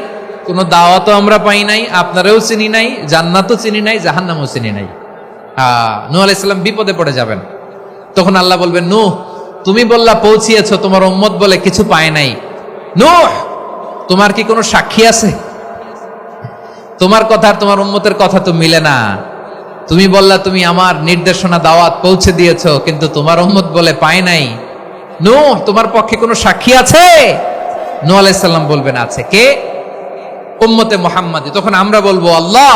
কোনো দাওয়াতও আমরা পাই নাই, আপনারাও চিনি নাই, জান্নাতও চিনি নাই, জাহান্নামও চিনি নাই। নূহ আলাইহিস সালাম বিপদে পড়ে যাবেন। তখন আল্লাহ বলবেন নূহ তুমি বললা পৌঁছিয়েছো, তোমার উম্মত বলে কিছু পায় নাই। নূহ তোমার কি কোনো সাক্ষী আছে? তোমার কথা আর তোমার উম্মতের কথা তো মিলে না। তুমি বললা তুমি আমার নির্দেশনা দাওয়াত পৌঁছে দিয়েছো, কিন্তু তোমার উম্মত বলে পায় নাই। নূহ তোমার পক্ষে কোনো সাক্ষী আছে? নূহ আলাইহিস সালাম বলবেন আছে। কে? উম্মতে মুহাম্মাদি। তখন আমরা বলবো আল্লাহ,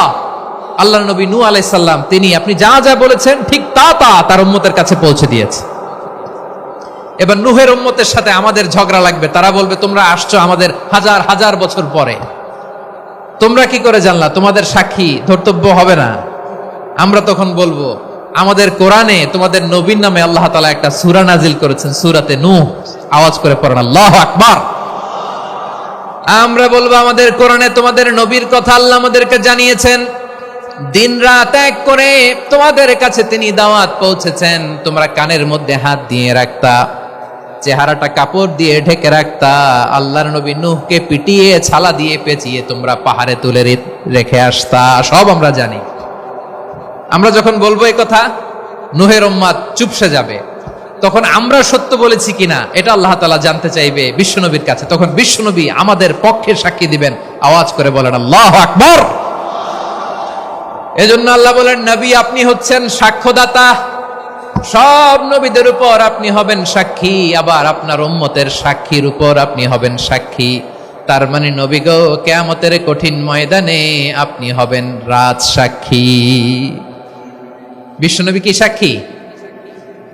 আল্লাহর নবী নূহ আলাইহিস সালাম তিনি আপনি যা যা বলেছেন ঠিক তা তা তার উম্মতের কাছে পৌঁছে দিয়েছে। এবার নূহের উম্মতের সাথে আমাদের ঝগড়া লাগবে। তারা বলবে তোমরা আসছো আমাদের হাজার হাজার বছর পরে, তোমরা কি করে জানলা? তোমাদের সাক্ষী ধর্তব্য হবে না। আমরা তখন বলবো আমাদের কোরআনে তোমাদের নবীর নামে আল্লাহ তাআলা একটা সূরা নাজিল করেছেন, সূরাতে নূহ। আওয়াজ করে পড়েন আল্লাহু আকবার। আমরা বলবো আমাদের কোরআনে তোমাদের নবীর কথা আল্লাহ আমাদেরকে জানিয়েছেন, দিন রাত এক করে তোমাদের কাছে তিনি দাওয়াত পৌঁছেছেন, তোমরা কানের মধ্যে হাত দিয়ে রাখতা, চেহারাটা কাপড় দিয়ে ঢেকে রাখতা, আল্লাহর নবী নূহকে পিটিয়ে ছালা দিয়ে পেঁচিয়ে তোমরা পাহাড়ে তুলে রেখে আসতা, সব আমরা জানি। আমরা যখন বলবো এই কথা, নূহের উম্মাত চুপসে যাবে। তখন আমরা সত্য বলেছি কিনা এটা আল্লাহ তাআলা জানতে চাইবে বিশ্বনবীর কাছে। তখন বিশ্বনবী আমাদের পক্ষে সাক্ষী দিবেন। আওয়াজ করে বলেন আল্লাহু আকবার। এজন্য আল্লাহ বলেন, নবী আপনি হচ্ছেন সাক্ষ্যদাতা, সব নবীদের উপর আপনি হবেন সাক্ষী, আবার আপনার উম্মতের সাক্ষীর উপর আপনি হবেন সাক্ষী। তার মানে নবী গো, কিয়ামতের কঠিন ময়দানে আপনি হবেন রাজ সাক্ষী। বিশ্বনবী কি সাক্ষী?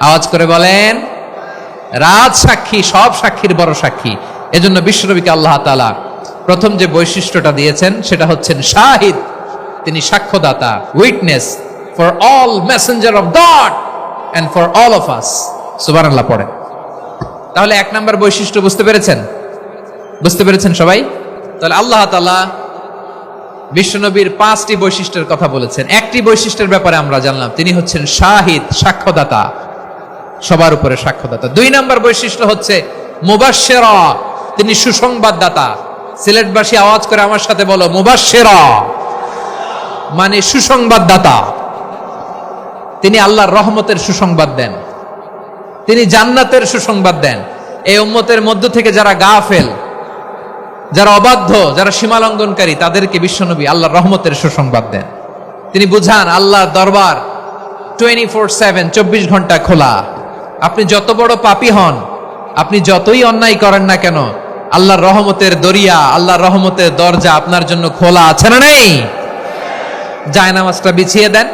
আওয়াজ করে বলেন, রাজ সাক্ষী, সব সাক্ষীর বড় সাক্ষী। এজন্য বিশ্বনবীকে আল্লাহ তাআলা প্রথম যে বৈশিষ্ট্যটা দিয়েছেন সেটা হচ্ছেন শাহিদ। তিনি সাক্ষ্যদাতা, witness for all messenger of God and for all of us। সুবহানাল্লাহ পড়েন। তাহলে এক নাম্বার বৈশিষ্ট্য বুঝতে পেরেছেন? বুঝতে পেরেছেন সবাই? তাহলে আল্লাহ তাআলা বিশ্বনবীর 5টি বৈশিষ্ট্যের কথা বলেছেন। একটি বৈশিষ্ট্যের ব্যাপারে আমরা জানলাম, তিনি হচ্ছেন শাহিদ, সাক্ষ্যদাতা, সবার উপরে সাক্ষ্যদাতা। 2 নাম্বার বৈশিষ্ট্য হচ্ছে মুবাশশিরা, তিনি সুসংবাদদাতা। সিলেটবাসী আওয়াজ করে আমার সাথে বলো, মুবাশশিরা মানে সুসংবাদদাতা। তিনি আল্লাহর রহমতের সুসংবাদ দেন, তিনি জান্নাতের সুসংবাদ দেন। এই উম্মতের মধ্য থেকে যারা গাফেল, যারা অবাধ্য, যারা সীমালঙ্ঘনকারী, তাদেরকে বিশ্বনবী আল্লাহর রহমতের সুসংবাদ দেন। তিনি বুঝান আল্লাহর দরবার 24/7, 24 ঘন্টা খোলা। আপনি যত বড় পাপী হন, আপনি যতই অন্যায় করেন না কেন, আল্লাহর রহমতের দরিয়া, আল্লাহর রহমতের দরজা আপনার জন্য খোলা আছে না নেই? জায়নামাজটা বিছিয়ে দেন,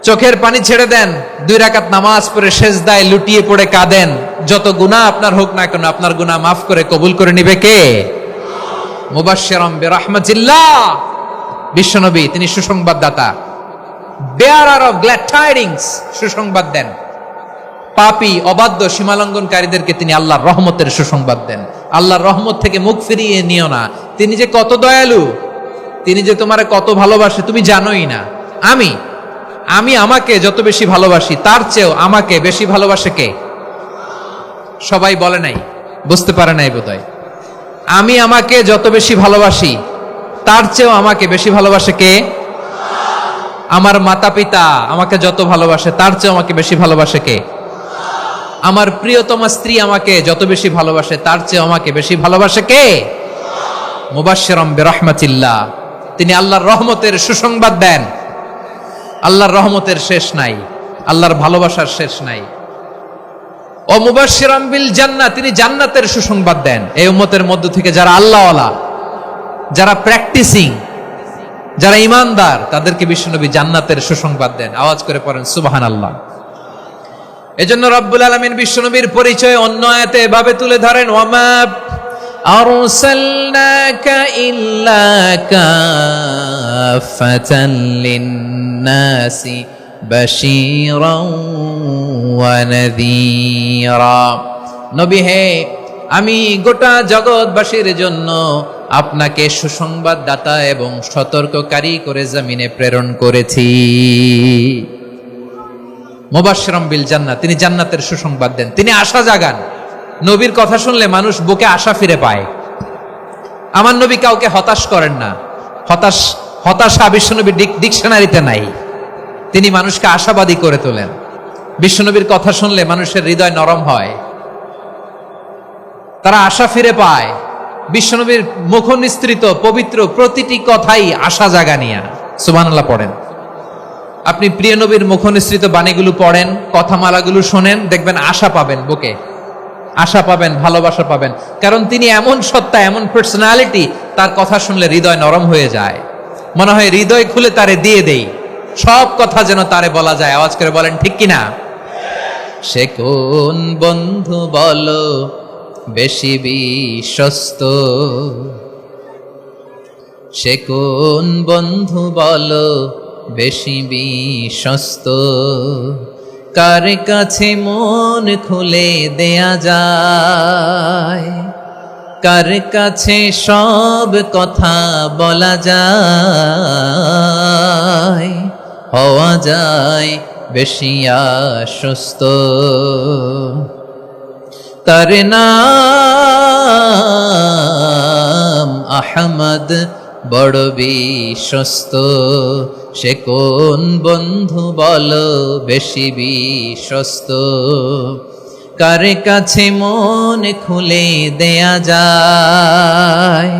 চোখের পানি ছেড়ে দেন, 2 রাকাত নামাজ পড়ে সেজদায় লুটিয়ে পড়ে কাঁদেন। যত গুনাহ আপনার হোক না কেন, আপনার গুনাহ মাফ করে কবুল করে নিবে কে? মুবাশশিরাম বিরাহমাতিল্লাহ। বিশ্বনবী তিনি সুসংবাদদাতা, বেয়ারার অফ গ্ল্যাড টাইডিংস, সুসংবাদ দেন। পাপী, অবাধ্য, সীমালঙ্ঘনকারীদেরকে তিনি আল্লাহর রহমতের সুসংবাদ দেন। আল্লাহর রহমত থেকে মুখ ফিরিয়ে নিও না। তিনি যে কত দয়ালু, তিনি যে তোমারে কত ভালোবাসে তুমি জানোই না। আমি আমাকে যত বেশি ভালোবাসি, তার চেয়েও আমাকে বেশি ভালোবাসে কে? সবাই বলে নাই, বুঝতে পারে নাই বোধহয়। আমি আমাকে যত বেশি ভালোবাসি, তার চেয়েও আমাকে বেশি ভালোবাসে কে? আমার মাতা পিতা আমাকে যত ভালোবাসে, তার চেয়েও আমাকে বেশি ভালোবাসে কে? আমার প্রিয়তমা স্ত্রী আমাকে যত বেশি ভালোবাসে, তার চেয়েও আমাকে বেশি ভালোবাসে কে? মুবাশশিরাম বিরাহমাতিল্লাহ, তিনি আল্লাহর রহমতের সুসংবাদ দেন। আল্লাহর রহমতের শেষ নাই, আল্লাহর ভালোবাসার শেষ নাই। ও মুবাশশিরাম বিল জান্নাহ, তিনি জান্নাতের সুসংবাদ দেন। এই উম্মতের মধ্য থেকে যারা আল্লাহওয়ালা, যারা প্র্যাকটিসিং, যারা ঈমানদার, তাদেরকে বিশ্বনবী জান্নাতের সুসংবাদ দেন। আওয়াজ করে পড়েন সুবহানাল্লাহ। এজন্য রব্বুল আলামিন বিশ্বনবীর পরিচয় অন্য আয়াতে এভাবে তুলে ধরেন, ওয়ামা আরসালনাকা ইল্লা কাফাতান লিন-নাসি বাশীরাও ওয়া নাযীরা। নবী হে, আমি গোটা জগৎবাসীর জন্য আপনাকে সুসংবাদদাতা এবং সতর্ককারী করে জমিনে প্রেরণ করেছি। মুবাশশিরাম বিল জান্নাহ, তিনি জান্নাতের সুসংবাদ দেন, তিনি আশা জাগান। নবীর কথা শুনলে মানুষ বুকে আশা ফিরে পায়। আমার নবী কাউকে হতাশ করেন না। হতাশা বিশ্বনবীর ডিকশনারিতে নাই। তিনি মানুষকে আশাবাদী করে তোলেন। বিশ্বনবীর কথা শুনলে মানুষের হৃদয় নরম হয়, তারা আশা ফিরে পায়। বিশ্বনবীর মুখ নিঃসৃত পবিত্র প্রতিটি কথাই আশা জাগানিয়া। সুবহানাল্লাহ পড়েন। আপনি প্রিয় নবীর মুখ নিঃসৃত বাণীগুলো পড়েন, কথামালাগুলো শোনেন, দেখবেন আশা পাবেন, বুকে আশা পাবেন, ভালোবাসা পাবেন। কারণ তিনি এমন সত্তা, এমন পার্সোনালিটি, তার কথা শুনলে হৃদয় নরম হয়ে যায়। মনে হয় হৃদয় খুলে তারে দিয়ে দেই, সব কথা যেন তারে বলা যায়। আওয়াজ করে বলেন ঠিক কিনা? সে কোন বন্ধু বলো বেশি বিশ্বস্ত, সে কোন বন্ধু বলো বেশি বিশ্বস্ত, কার কাছে মন খুলে দেয়া যায়, কার কাছে সব কথা বলা যায়, হওয়া যায় বেশি আশ্বস্ত। তার নাম আহমদ, বড় বিশ্বস্ত। সে কোন বন্ধু বলো বেশি বিশ্বস্ত? কার কাছে মন খুলে দেয়া যায়,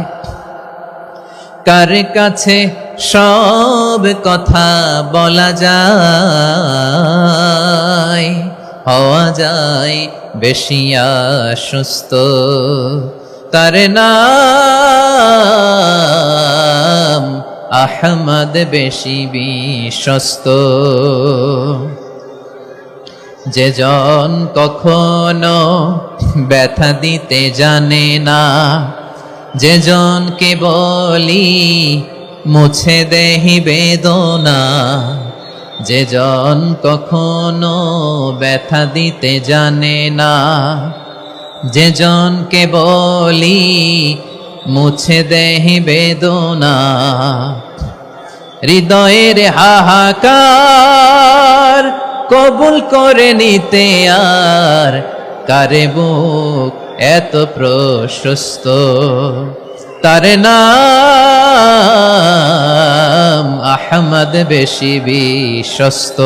কার কাছে সব কথা বলা যায়, হওয়া যায় বেশি আশ্বস্ত। তার নাম আহমদ, বেশি বিশ্বস্ত। যে জন কখনো ব্যথা দিতে জানে না, যে জনকে বলি মুছে দেহি বেদনা, যে জন কখনো ব্যথা দিতে জানে না, যে জনকে বলি মুছে দেহি বেদনা, হৃদয়ের হাহাকার কবুল করে নিতে আর কারে বুক এত প্রশস্ত? তার নাম আহমদ, বেশি বিশ্বস্ত।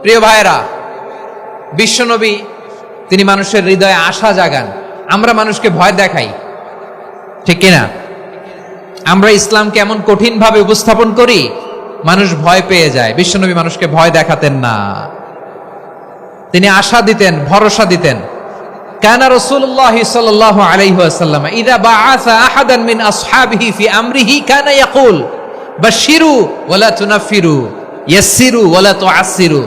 প্রিয় ভাইরা, বিশ্বনবী তিনি মানুষের হৃদয়ে আশা জাগান। আমরা মানুষকে ভয় দেখাই, ঠিক কিনা? আমরা ইসলামকে এমন কঠিন ভাবে উপস্থাপন করি, মানুষ ভয় পেয়ে যায়। বিশ্বনবী মানুষকে ভয় দেখাতেন না, তিনি আশা দিতেন, ভরসা দিতেন। কানা রাসূলুল্লাহ সাল্লাল্লাহু আলাইহি ওয়াসাল্লাম ইযা বাআসা আহাদান মিন আসহাবিহি ফি আমরিহি কানা ইয়াকুল বাশশিরু ওয়ালা তুনাফিরু, ইয়াসসিরু ওয়ালা তুআসসিরু।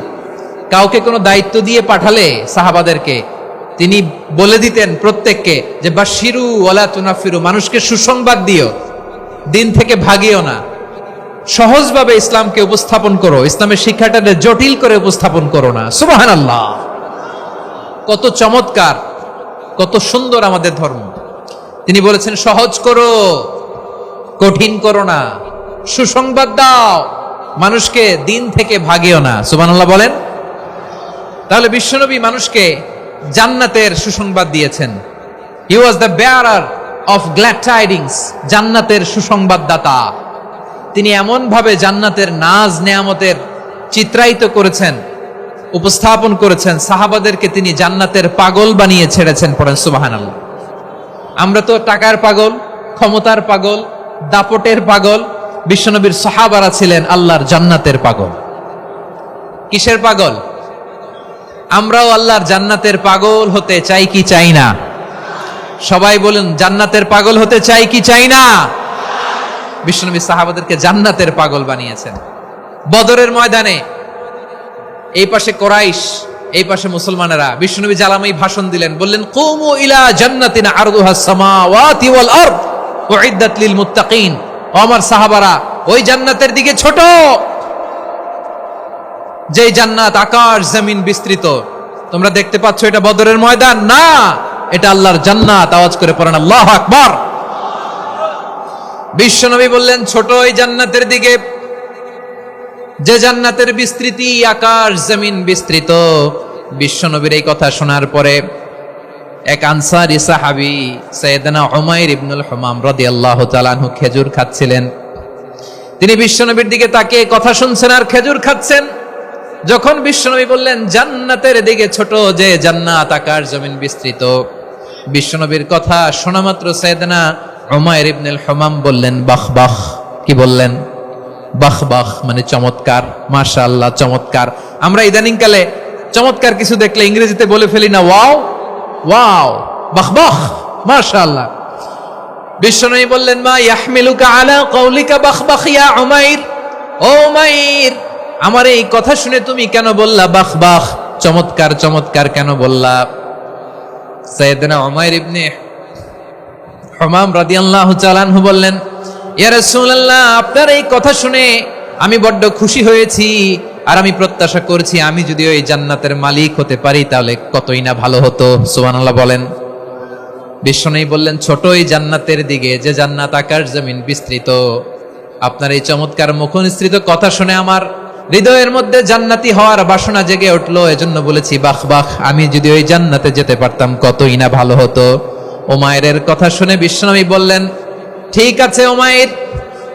কাউকে কোনো দায়িত্ব দিয়ে পাঠালে সাহাবাদেরকে তিনি বলে দিতেন প্রত্যেককে যে বাশশিরু ওয়ালা তুনাফিরু, মানুষকে সুসংবাদ দিও, দিন থেকে ভাগিও না। সহজভাবে ইসলামকে উপস্থাপন করো, ইসলামের শিক্ষাটাকে জটিল করে উপস্থাপন করো না। সুবহানাল্লাহ, কত চমৎকার, কত সুন্দর আমাদের ধর্ম। তিনি বলেছেন সহজ করো, কঠিন করো না, সুসংবাদ দাও, মানুষকে দিন থেকে ভাগিও না। সুবহানাল্লাহ বলেন। তাহলে বিশ্বনবী মানুষকে জান্নাতের সুসংবাদ দিয়েছেন। He was the bearer of glad tidings, জান্নাতের সুসংবাদদাতা। তিনি এমন ভাবে জান্নাতের নাজ নেয়ামতের চিত্রায়িত করেছেন, উপস্থাপন করেছেন, সাহাবাদেরকে তিনি জান্নাতের পাগল বানিয়ে ছেড়েছেন। পড়েন সুবহানাল্লাহ। আমরা তো টাকার পাগল, ক্ষমতার পাগল, দাপটের পাগল। বিশ্বনবীর সাহাবারা ছিলেন আল্লাহর জান্নাতের পাগল। কিসের পাগল? আমরাও আল্লাহর জান্নাতের পাগল হতে চাই কি চাই না? সবাই বলেন, জান্নাতের পাগল হতে চাই কি চাই না? বিশ্বনবী সাহাবাদেরকে জান্নাতের পাগল বানিয়েছেন। বদরের ময়দানে এই পাশে কোরাইশ, এই পাশে মুসলমানেরা, বিশ্বনবী জালামাই ভাষণ দিলেন, বললেন কুমু ইলা জান্নাতিন আরদুহাস সামাওয়াতি ওয়াল আরদ উইদ্দাত লিল মুত্তাকিন। ও আমার সাহাবারা, ওই জান্নাতের দিকে ছোট, যেই জান্নাত আকাশ জমিন বিস্তৃত। তোমরা দেখতে পাচ্ছ এটা বদরের ময়দান না, এটা আল্লাহর জান্নাত। আওয়াজ করে পড়েন আল্লাহু আকবার। বিশ্বনবী বললেন ছোট ওই জান্নাতের দিকে, যে জান্নাতের বিস্তৃতি আকাশ জমিন বিস্তৃত। বিশ্বনবীর এই কথা শোনার পরে এক আনসারী সাহাবী সাইয়েদনা উমাইর ইবনুল হুমাম রাদিয়াল্লাহু তাআলা আনহু খেজুর খাচ্ছিলেন। তিনি বিশ্বনবীর দিকে তাকিয়ে কথা শুনছেন আর খেজুর খাচ্ছেন। যখন বিশ্বনবী বললেন জান্নাতের দিকে ছোট, যে জান্নাত আকাশ জমিন বিস্তৃত, বিশ্বনবীর কথা শোনা মাত্র সাইয়েদনা উমাইর ইবনুল হুমাম বললেন বাহ বাহ। কি বললেন? বাহ বাহ মানে চমৎকার, মাশাআল্লাহ চমৎকার। আমরা ইদানিং কালে চমৎকার কিছু দেখলে ইংরেজিতে বলে ফেলি না ওয়াও ওয়াও, বাহ বাহ, মাশাআল্লাহ। বিশ্বনবী বললেন মা ইয়াহমিলুকা আলা কওলিকা বাহ বাহ ইয়া উমাইর। ও উমাইর, আমার এই কথা শুনে তুমি কেন বললা বাহ বাহ, চমৎকার চমৎকার কেন বললা? সাইয়েদনা উমাইর ইবনে হুমাম রাদিয়াল্লাহু তাআলা আনহু বললেন ইয়া রাসূলুল্লাহ, আপনার এই কথা শুনে আমি বড্ড খুশি হয়েছি, আর আমি প্রত্যাশা করছি আমি যদি ওই জান্নাতের মালিক হতে পারি তাহলে কতই না ভালো হতো। সুবহানাল্লাহ বলেন। বিশ্বনবী বললেন ছোট ওই জান্নাতের দিকে, যে জান্নাত আকাশ জমিন বিস্তৃত। আপনার এই চমৎকার মুখনিসৃত কথা শুনে আমার হৃদয়ের মধ্যে জান্নাতি হওয়ার বাসনা জেগে উঠলো। এজন্য বলেছি বাহ বাহ, আমি যদি ওই জান্নাতে যেতে পারতাম কতই না ভালো হতো। উমাইরের কথা শুনে বিশ্বনবী বললেন, ঠিক আছে উমাইর,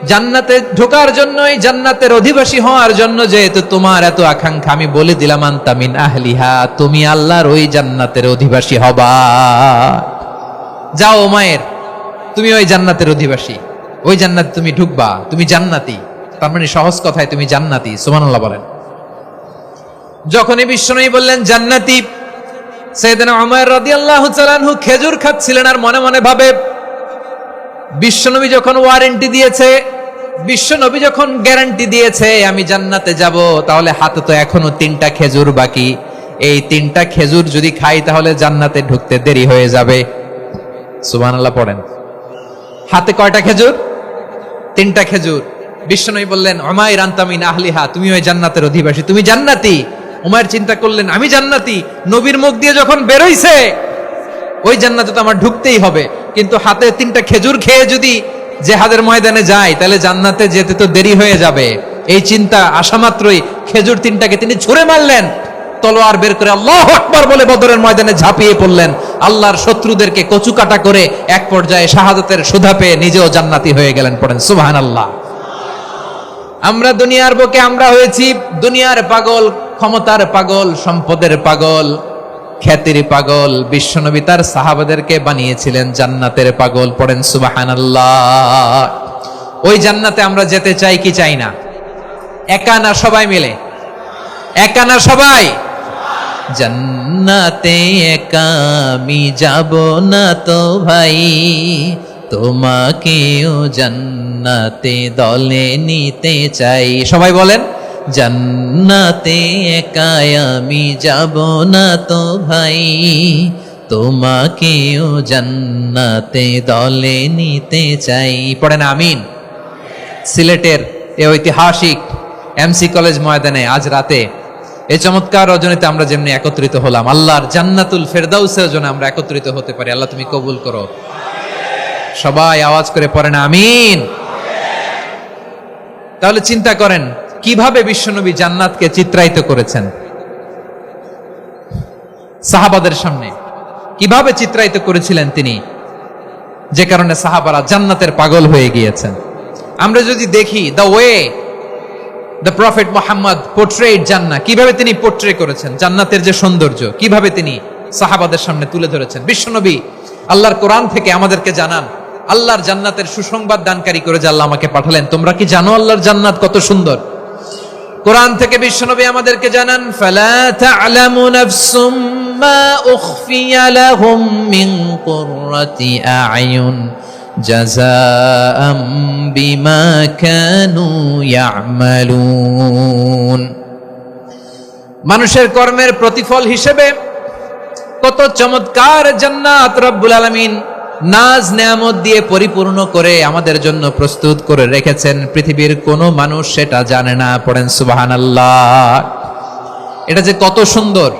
জান্নাতে ঢোকার জন্য, এই জান্নাতের অধিবাসী হওয়ার জন্য যেহেতু তোমার এত আকাঙ্ক্ষা, আমি বলে দিলাম আনতা মিন আহলিহা, তুমি আল্লাহর ওই জান্নাতের অধিবাসী হবা। যাও উমাইর, তুমি ওই জান্নাতের অধিবাসী, ওই জান্নাতে তুমি ঢুকবা, তুমি জান্নাতি। তার মানে সহজ কথায় তুমি জান্নাতি। সুবহানাল্লাহ বলেন। যখনই বিশ্বনবী বললেন জান্নাতি, সাইয়েদনা উমাইর রাদিয়াল্লাহু তাআলা আনহু খেজুর খাচ্ছিলেন আর মনে মনে ভাবে, বিশ্বনবী যখন ওয়ারেন্টি দিয়েছে, বিশ্বনবী যখন গ্যারান্টি দিয়েছে আমি জান্নাতে যাব, তাহলে হাতে তো এখনো 3টা খেজুর বাকি। এই 3টা খেজুর যদি খাই তাহলে জান্নাতে ঢুকতে দেরি হয়ে যাবে। সুবহানাল্লাহ পড়েন। হাতে কয়টা খেজুর? 3টা খেজুর। বিশ্বনবী বললেন, উমাইর আনতা মিন আহলিহা, তুমি ওই জান্নাতের অধিবাসী, তুমি জান্নাতি। উমাইর চিন্তা করলেন, আমি জান্নাতি, নবীর মুখ দিয়ে যখন বেরোইছে ওই জান্নাতে তো আমার ঢুকতেই হবে, কিন্তু হাতে 3টা খেজুর খেয়ে যদি জিহাদের ময়দানে যায় তাহলে জান্নাতে যেতে তো দেরি হয়ে যাবে। এই চিন্তা আসা মাত্রই খেজুর 3টাকে তিনি ছুঁড়ে মারলেন, তলোয়ার বের করে আল্লাহু আকবার বলে বদরের ময়দানে ঝাঁপিয়ে পড়লেন। আল্লাহর শত্রুদেরকে কচুকাটা করে এক পর্যায়ে শাহাদাতের সুধা পেয়ে নিজেও জান্নাতি হয়ে গেলেন। পড়েন সুবহানাল্লাহ। আমরা দুনিয়ার বুকে আমরা হয়েছি দুনিয়ার পাগল, ক্ষমতার পাগল, সম্পদের পাগল, খ্যাতির পাগল। বিশ্বনবী তার সাহাবাদেরকে বানিয়েছিলেন জান্নাতের পাগল। পড়েন সুবহানাল্লাহ। ওই জান্নাতে আমরা যেতে চাই কি চাই না? একা না সবাই মিলে? একা না সবাই? জান্নাতে একা আমি যাব না তো ভাই, তোমাকেও জান্নাতে দলে নিতে চাই। সবাই বলেন, জান্নাতে একা আমি যাব না তো ভাই, তোমাকেও জান্নাতে দলে নিতে চাই। পড়েন আমিন। সিলেটের এই ঐতিহাসিক এমসি কলেজ ময়দানে আজ রাতে এই চমৎকার রজনীতে আমরা যেমনি একত্রিত হলাম, আল্লাহর জান্নাতুল ফেরদাউসের জন্য আমরা একত্রিত হতে পারি। আল্লাহ তুমি কবুল করো। সবাই আওয়াজ করে পড়েন আমিন। তাহলে চিন্তা করেন কিভাবে বিশ্বনবী জান্নাতকে চিত্রায়িত করেছেন সাহাবাদের সামনে, কিভাবে চিত্রায়িত করেছিলেন তিনি, যে কারণে সাহাবারা জান্নাতের পাগল হয়ে গিয়েছেন। আমরা যদি দেখি the way the prophet Muhammad পোর্ট্রেড জান্নাত, কিভাবে তিনি পোর্ট্রে করেছেন জান্নাতের যে সৌন্দর্য, কিভাবে তিনি সাহাবাদের সামনে তুলে ধরেছেন। বিশ্বনবী আল্লাহর কোরআন থেকে আমাদেরকে জানান, আল্লাহর জান্নাতের সুসংবাদ দানকারী করে যে আল্লাহ আমাকে পাঠালেন। তোমরা কি জানো আল্লাহর জান্নাত কত সুন্দর? কোরআন থেকে বিশ্বনবী আমাদেরকে জানান, ফালা তা'লামু নাফসুম মা উখফিয়া লাহুম মিন কুররাতি আ'য়ুন জাযাআম বিমা কানু ইয়া'মালুন। মানুষের কর্মের প্রতিফল হিসেবে কত চমৎকার জান্নাত রব্বুল আলামিন নাজ নেয়ামত দিয়ে পরিপূর্ণ করে আমাদের জন্য প্রস্তুত করে রেখেছেন। পৃথিবীর কোনো মানুষ সেটা জানে না। পড়েন সুবহানাল্লাহ। এটা যে কত সুন্দর,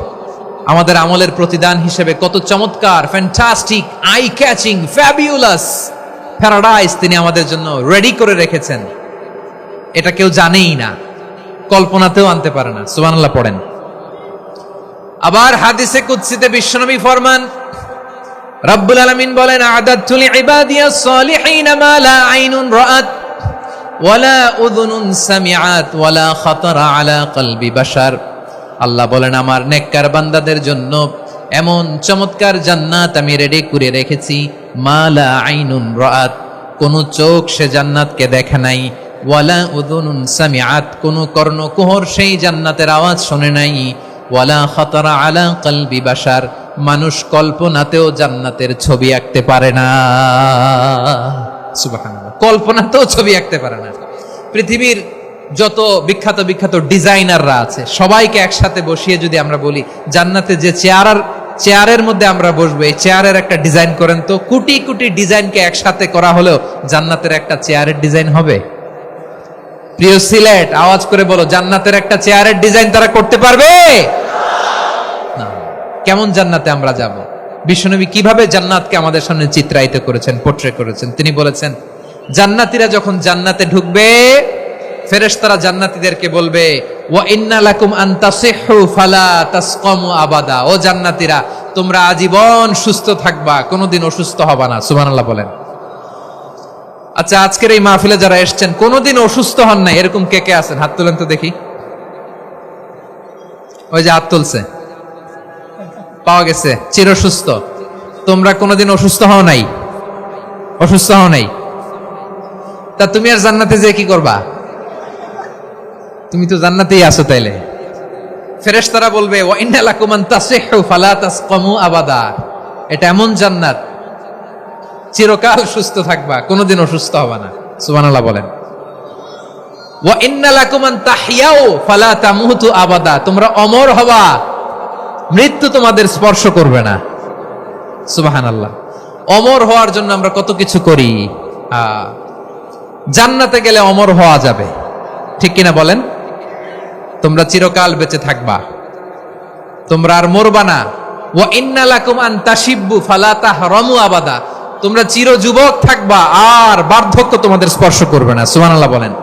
আমাদের আমলের প্রতিদান হিসেবে কত চমৎকার, fantastic, eye catching, fabulous paradise তিনি আমাদের জন্য রেডি করে রেখেছেন। এটা কেউ জানেই না, কল্পনাতেও আনতে পারে না। সুবহানাল্লাহ পড়েন। আবার হাদিসে কুদসিতে বিশ্বনবী ফরমান, রব্বুল আলামিন বলেন, আ'দাদতু লিইবাদিয়াস সালিহিন মা লা আইনুন রাআত ওয়ালা উযুনুন সামিআত ওয়ালা খাতারা আলা কলবি বাশার। আল্লাহ বলেন, আমার নেককার বান্দাদের জন্য এমন চমৎকার জান্নাত আমি রেডি করে রেখেছি, মা লা আইনুন রাআত, কোন চোখ সে জান্নাতকে দেখে নাই, ওয়ালা উযুনুন সামিআত, কোন কর্ণকুহর সেই জান্নাতের আওয়াজ শুনে নাই, ওয়ালা খাতারা আলা কলবি বাশার, মানুষ কল্পনাতেও জান্নাতের ছবি আঁকতে পারে না। সুবহানাল্লাহ, কল্পনাতেও ছবি আঁকতে পারে না। পৃথিবীর যত বিখ্যাত বিখ্যাত ডিজাইনাররা আছে সবাইকে একসাথে বসিয়ে যদি আমরা বলি জান্নাতে যে চেয়ারের মধ্যে আমরা বসবো, এই চেয়ারের একটা ডিজাইন করেন তো, কোটি কোটি ডিজাইনকে একসাথে করা হলেও জান্নাতের একটা চেয়ারের ডিজাইন হবে? প্রিয় সিলেট, আওয়াজ করে বলো, জান্নাতের একটা চেয়ারের ডিজাইন তারা করতে পারবে না। কেমন জান্নাতে আমরা যাব? বিশ্বনবী কিভাবে জান্নাতকে আমাদের সামনে চিত্রায়িত করেছেন, পোর্ট্রে করেছেন। তিনি বলেছেন, জান্নাতীরা যখন জান্নাতে ঢুকবে ফেরেশতারা জান্নাতীদেরকে বলবে ওয়া ইন্না লাকুম আন তাসিহু ফালা তাসকামু আবাদা, ও জান্নাতীরা তোমরা আজীবন সুস্থ থাকবা, কোনোদিন অসুস্থ হবা না। সুবহানাল্লাহ বলেন। আচ্ছা, আজকের এই মাহফিলে যারা এসেছেন কোনোদিন অসুস্থ হন নাই এরকম কে কে আছেন? হাত তুলেন তো দেখি। ওই যে হাত তুলছে, পাওয়া গেছে, চিরসুস্থ। তোমরা কোনোদিন অসুস্থ হও নাই? অসুস্থ হও নাই? তা তুমি আর জান্নাতে যে কি করবা? তুমি তো জান্নাতেই আছো তাইলে। ফেরেশতারা বলবে ওয়া ইন্না লাকুম আন তাসিহু ফালা তাসকামু আবাদা, এটা এমন জান্নাত চিরকাল সুস্থ থাকবা, কোনোদিন অসুস্থ হবা না। সুবহানাল্লাহ বলেন। ওয়া ইন্না লাকুম আন তাহইয়াউ ফালা তামুতু আবাদা, তোমরা অমর হবা, মৃত্যু তোমাদের স্পর্শ করবে না। সুবহানাল্লাহ। অমর হওয়ার জন্য আমরা কত কিছু করি। জান্নাতে গেলে অমর হওয়া যাবে, ঠিক কিনা বলেন? তোমরা চিরকাল বেঁচে থাকবা, তোমরা আর মরবা না। ওয়া ইন্না লাকুম আন তাশিব্বু ফালা তাহরামু আবাদা, তোমরা চির যুবক থাকবা, আর বার্ধক্য তোমাদের স্পর্শ করবে না। সুবহানাল্লাহ বলেন।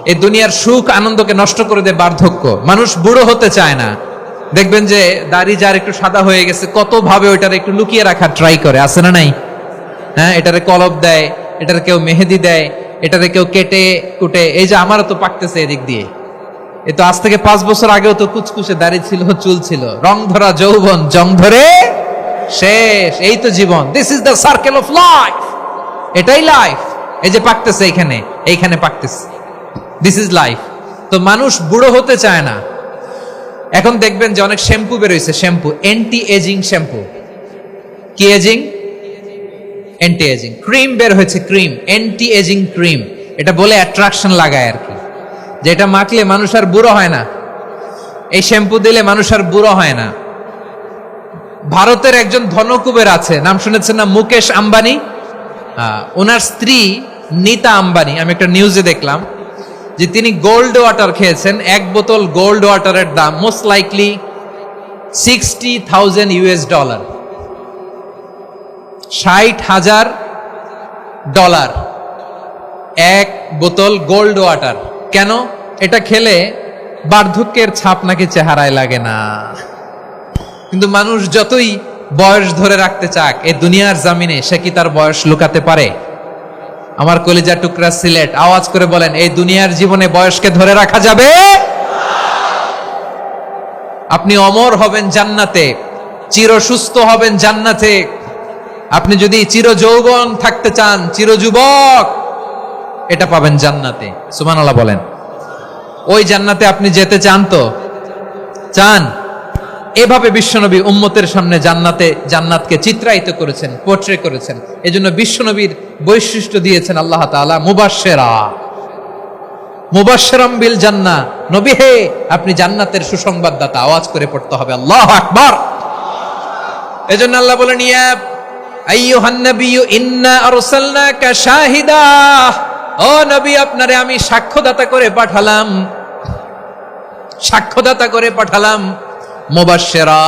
এই দুনিয়ার সুখ আনন্দকে নষ্ট করে দেয় বার্ধক্য। মানুষ বুড়ো হতে চায় না। দেখবেন যে দাড়ি যার একটু সাদা হয়ে গেছে কত ভাবে ওইটার একটু লুকিয়ে রাখার ট্রাই করে, আছে না নাই? হ্যাঁ, এটারে কলব দেয়, এটার কেউ মেহেদি দেয়, এটারে কেউ কেটে কুটে। এই যে আমারও তো পাকতেছে এদিক দিয়ে, এ তো আজ থেকে 5 বছর আগেও তো কুচকুচে দাড়ি ছিল, চুল ছিল, রং ধরা যৌবন জং ধরে শেষ। এই তো জীবন। This is the circle of life, এটাই লাইফ। এই যে পাকতেছে এইখানে, এইখানে পাকতেছে, দিস ইজ লাইফ। তো মানুষ বুড়ো হতে চায় না। এখন দেখবেন যে অনেক শ্যাম্পু বেরোইছে, শ্যাম্পু অ্যান্টি এজিং শ্যাম্পু। কি এজিং? Anti ageing. ক্রিম বের হয়েছে, ক্রিম অ্যান্টি এজিং ক্রিম। এটা বলে অ্যাট্রাকশন লাগায় আর কি, যে এটা মাখলে মানুষ আর বুড়ো হয় না, এই শ্যাম্পু দিলে মানুষ আর বুড়ো হয় না। ভারতের একজন ধনকুবের আছে, নাম শুনেছেন না? মুকেশ আম্বানি। ওনার স্ত্রী নীতা আম্বানি, আমি একটা নিউজে দেখলাম যে তিনি গোল্ড ওয়াটার খেয়েছেন। 1 বোতল গোল্ড ওয়াটারের দাম মোস্ট লাইকলি $60,000, $60,000 1 বোতল গোল্ড ওয়াটার। কেন? এটা খেলে বার্ধক্যের ছাপ নাকি চেহারায় লাগে না। কিন্তু মানুষ যতই বয়স ধরে রাখতে চাক এই দুনিয়ার জামিনে, সে কি তার বয়স লুকাতে পারে? আমার কলিজা টুকরা সিলেট, আওয়াজ করে বলেন, এই দুনিয়ার জীবনে বয়সকে ধরে রাখা যাবে? আপনি অমর হবেন জান্নাতে, চির সুস্থ হবেন জান্নাতে। আপনি যদি চির যৌবন থাকতে চান, চির যুবক, এটা পাবেন জান্নাতে। সুবহানাল্লাহ বলেন। ওই জান্নাতে আপনি যেতে চান তো? চান? এভাবে বিশ্বনবী উম্মতের সামনে জান্নাতকে চিত্রায়িত করেছেন, পোর্ট্রে করেছেন। এজন্য বিশ্বনবীর বৈশিষ্ট্য দিয়েছেন আল্লাহ তাআলা মুবাশশিরাম বিল জান্নাহ। নবী হে, আপনি জান্নাতের সুসংবাদদাতা। আওয়াজ করে পড়তে হবে আল্লাহু আকবার। এজন্য আল্লাহ বলেন, ইয়া আইয়ুহান নাবিয়্যু ইন্না আরসালনাকা শাহিদা, ও নবী আপনারে আমি সাক্ষ্যদাতা করে পাঠালাম, সাক্ষ্যদাতা করে পাঠালাম। মুবাশশিরা,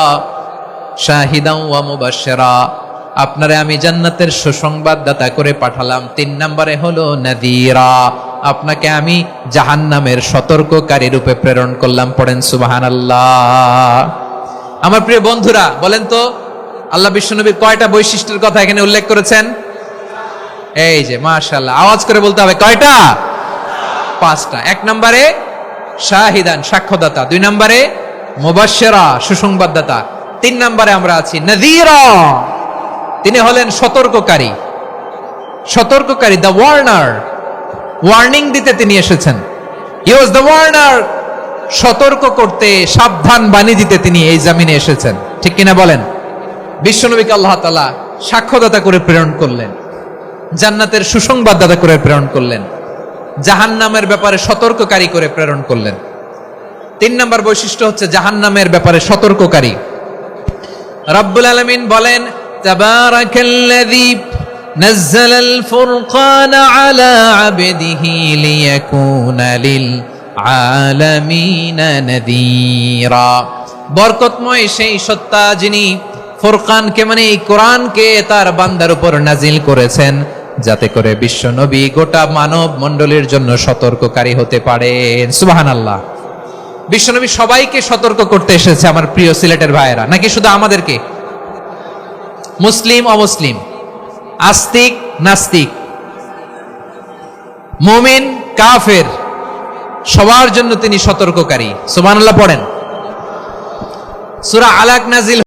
শাহিদান ওয়া মুবাশশিরা, আপনারে আমি জান্নাতের সুসংবাদদাতা করে পাঠালাম। 3 নম্বরে হলো নাযীরা, আপনাকে আমি জাহান্নামের সতর্ককারী রূপে প্রেরণ করলাম। পড়েন সুবহানাল্লাহ। আমার প্রিয় বন্ধুরা, বলেন তো আল্লাহ বিশ্বনবীর কয়টা বৈশিষ্ট্যের কথা এখানে উল্লেখ করেছেন? এই যে মাশাআল্লাহ, আওয়াজ করে বলতে হবে, কয়টা? 5টা। 1 নম্বরে শাহিদান, সাক্ষ্যদাতা। 2 নম্বরে মুবাশশিরা, সুসংবাদদাতা। 3 নম্বরে আমরা আছি নাযীরা, তিনি হলেন সতর্ককারী। সতর্ককারী, দ্য ওয়ার্নার, ওয়ার্নিং দিতে তিনি এসেছেন। হি ওয়াজ দ্য ওয়ার্নার, সতর্ক করতে, সাবধান বাণী দিতে তিনি এই জমিনে এসেছেন। ঠিক কিনা বলেন? বিশ্বনবীকে আল্লাহ তাআলা সাক্ষ্যদাতা করে প্রেরণ করলেন, জান্নাতের সুসংবাদদাতা করে প্রেরণ করলেন, জাহান্নামের ব্যাপারে সতর্ককারী করে প্রেরণ করলেন। 3 নম্বর বৈশিষ্ট্য হচ্ছে জাহান্নামের ব্যাপারে সতর্ককারী। রব্বুল আলামিন বলেন, তাবারাকাল্লাযী নাযালাল ফুরকানা আলা আবদিহি লিয়াকুনা লিল আলামিনা নাযীরা। বরকতময় সেই সত্তা যিনি ফুরকানকে মানে এই কোরআনকে তার বান্দার উপর নাজিল করেছেন, যাতে করে বিশ্ব নবী গোটা মানব মণ্ডলীর জন্য সতর্ককারী হতে পারেন। সুবহানাল্লাহ। বিশ্বনবী সবাইকে সতর্ক করতে এসেছে আমার প্রিয় সিলেটের ভাইয়েরা, নাকি শুধু আমাদেরকে? মুসলিম অমুসলিম, আস্তিক নাস্তিক, মুমিন কাফের, সবার জন্য তিনি সতর্ককারী। সুবহানাল্লাহ পড়েন। সূরা আলাক নাজিল